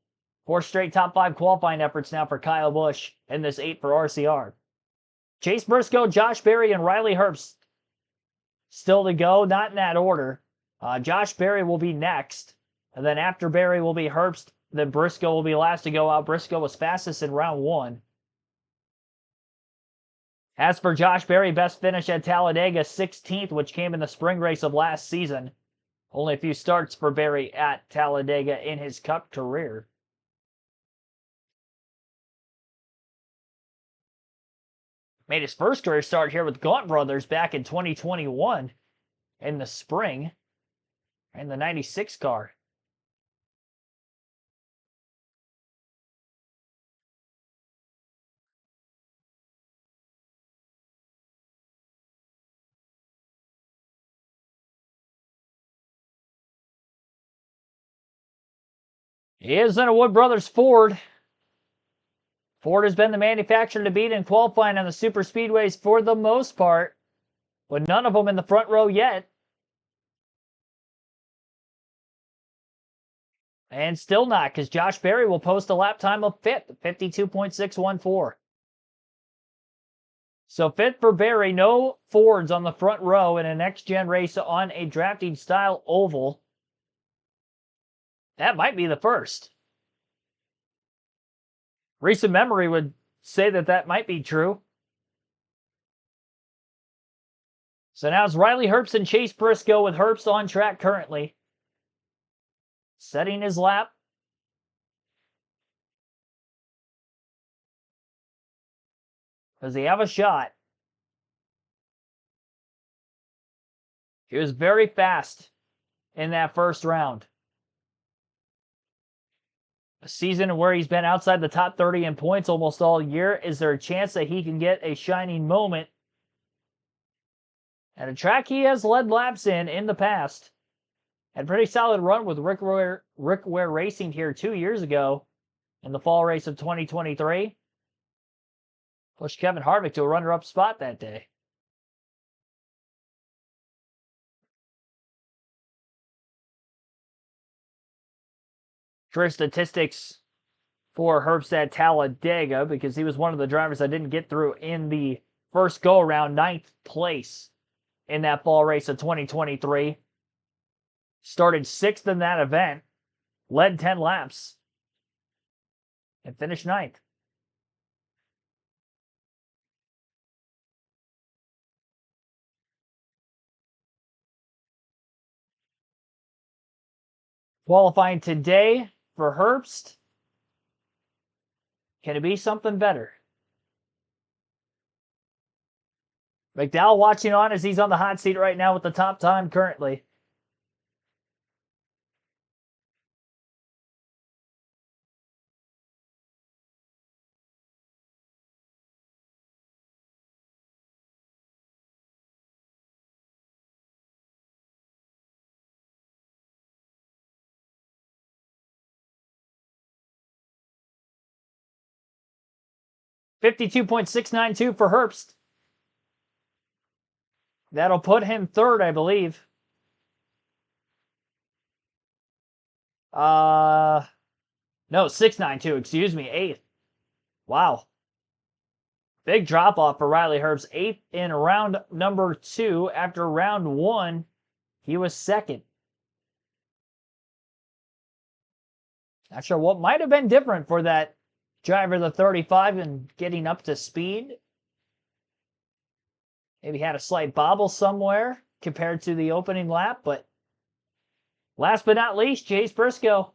4 straight top 5 qualifying efforts now for Kyle Busch, and this 8 for RCR. Chase Briscoe, Josh Berry, and Riley Herbst still to go, not in that order. Josh Berry will be next, and then after Berry will be Herbst, then Briscoe will be last to go out. Briscoe was fastest in round 1. As for Josh Berry, best finish at Talladega, 16th, which came in the spring race of last season. Only a few starts for Berry at Talladega in his Cup career. Made his first career start here with Gaunt Brothers back in 2021 in the spring in the 96 car. He is in a Wood Brothers Ford. Ford has been the manufacturer to beat in qualifying on the super speedways for the most part, but none of them in the front row yet. And still not, because Josh Berry will post a lap time of 5th, 52.614. So 5th for Berry, no Fords on the front row in a next-gen race on a drafting style oval. That might be the first. Recent memory would say that that might be true. So now it's Riley Herbst and Chase Briscoe, with Herbst on track currently. Setting his lap. Does he have a shot? He was very fast in that first round. A season where he's been outside the top 30 in points almost all year. Is there a chance that he can get a shining moment at a track he has led laps in the past? Had a pretty solid run with Rick Ware Racing here 2 years ago in the fall race of 2023. Pushed Kevin Harvick to a runner-up spot that day. Career statistics for Herbst at Talladega, because he was one of the drivers I didn't get through in the first go-around, 9th place in that fall race of 2023. Started 6th in that event, led 10 laps, and finished 9th. Qualifying today for Herbst. Can it be something better? McDowell watching on as he's on the hot seat right now with the top time currently. $52.692 for Herbst. That'll put him third, I believe. No, 692, excuse me, eighth. Wow. Big drop off for Riley Herbst. Eighth in round number 2. After round 1, he was second. Not sure what might have been different for that driver, the 35, and getting up to speed. Maybe had a slight bobble somewhere compared to the opening lap, but last but not least, Chase Briscoe.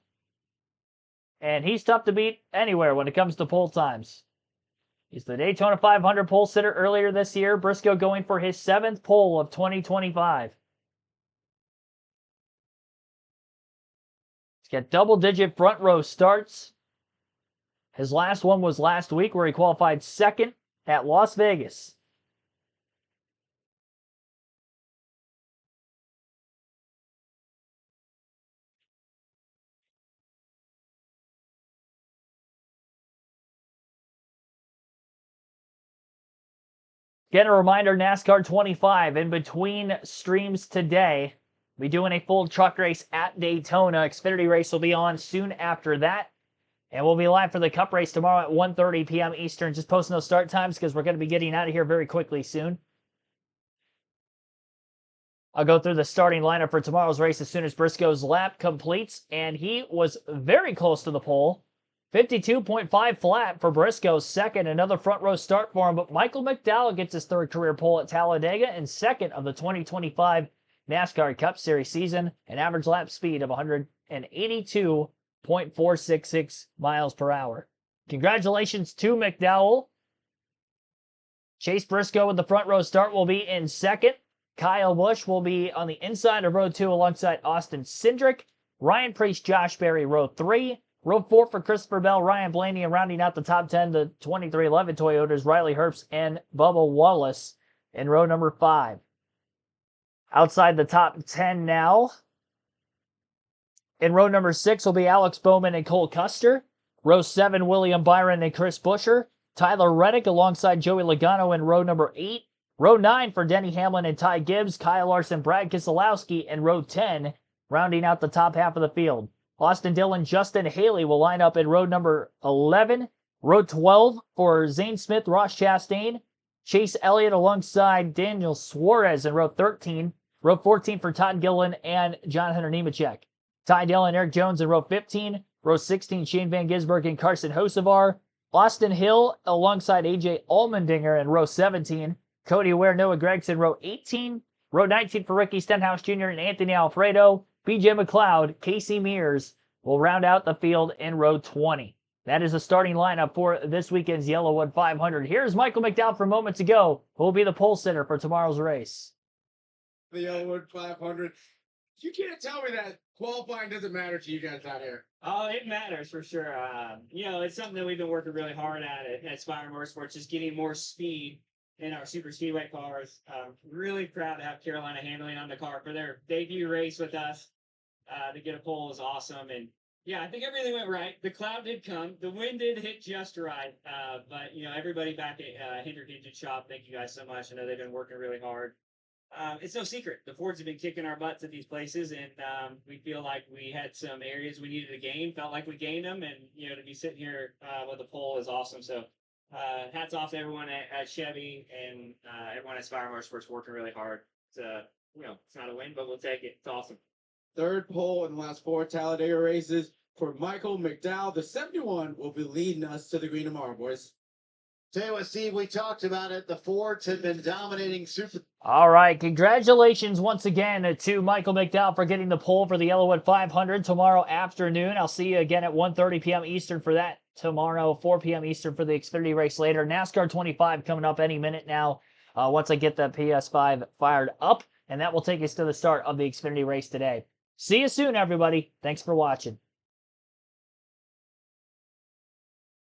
And he's tough to beat anywhere when it comes to pole times. He's the Daytona 500 pole sitter earlier this year. Briscoe going for his 7th pole of 2025. He's got double-digit front row starts. His last one was last week where he qualified 2nd at Las Vegas. Again, a reminder, NASCAR 25 in between streams today. We'll be doing a full truck race at Daytona. Xfinity race will be on soon after that. And we'll be live for the Cup race tomorrow at 1:30 p.m. Eastern. Just posting those start times because we're going to be getting out of here very quickly soon. I'll go through the starting lineup for tomorrow's race as soon as Briscoe's lap completes. And he was very close to the pole. 52.5 flat for Briscoe's second. Another front row start for him. But Michael McDowell gets his 3rd career pole at Talladega and 2nd of the 2025 NASCAR Cup Series season. An average lap speed of 182.466 miles per hour. Congratulations to McDowell. Chase Briscoe with the front row start will be in 2nd. Kyle Busch will be on the inside of row 2 alongside Austin Cindric. Ryan Preece, Josh Berry, row 3. Row 4 for Christopher Bell, Ryan Blaney, and rounding out the top 10, the 2311 Toyotas, Riley Herbst and Bubba Wallace in row number 5. Outside the top 10 now, in row number 6 will be Alex Bowman and Cole Custer. Row 7, William Byron and Chris Buescher. Tyler Reddick alongside Joey Logano in row number 8. Row 9 for Denny Hamlin and Ty Gibbs, Kyle Larson, Brad Keselowski, and row 10, rounding out the top half of the field. Austin Dillon, Justin Haley will line up in row number 11. Row 12 for Zane Smith, Ross Chastain. Chase Elliott alongside Daniel Suarez in row 13. Row 14 for Todd Gilliland and John Hunter Nemechek. Ty Dillon, Eric Jones in row 15. Row 16, Shane Van Gisbergen and Carson Hocevar. Austin Hill alongside AJ Allmendinger in row 17. Cody Ware, Noah Gregson, row 18. Row 19 for Ricky Stenhouse Jr. and Anthony Alfredo. BJ McLeod, Casey Mears will round out the field in row 20. That is the starting lineup for this weekend's YellaWood 500. Here's Michael McDowell from moments ago, who will be the pole sitter for tomorrow's race. The YellaWood 500. You can't tell me that qualifying doesn't matter to you guys out here. Oh, it matters for sure. It's something that we've been working really hard at Spire Motorsports, just getting more speed in our super speedway cars. Really proud to have Carolina Handling on the car for their debut race with us. To get a pole is awesome. And yeah, I think everything went right. The cloud did come. The wind did hit just right. But everybody back at Hendrick Engine Shop, thank you guys so much. I know they've been working really hard. It's no secret. The Fords have been kicking our butts at these places, and we feel like we had some areas we needed to gain. Felt like we gained them, and to be sitting here with a pole is awesome. So hats off to everyone at Chevy and everyone at Spire Motorsports working really hard. It's not a win, but we'll take it. It's awesome. 3rd pole in the last 4 Talladega races for Michael McDowell. The 71 will be leading us to the green tomorrow, boys. Tell you what, Steve, we talked about it. The Fords had been dominating super. All right, congratulations once again to Michael McDowell for getting the pole for the YellaWood 500 tomorrow afternoon. I'll see you again at 1:30 p.m. Eastern for that tomorrow, 4 p.m. Eastern for the Xfinity race later. NASCAR 25 coming up any minute now once I get the PS5 fired up, and that will take us to the start of the Xfinity race today. See you soon, everybody. Thanks for watching.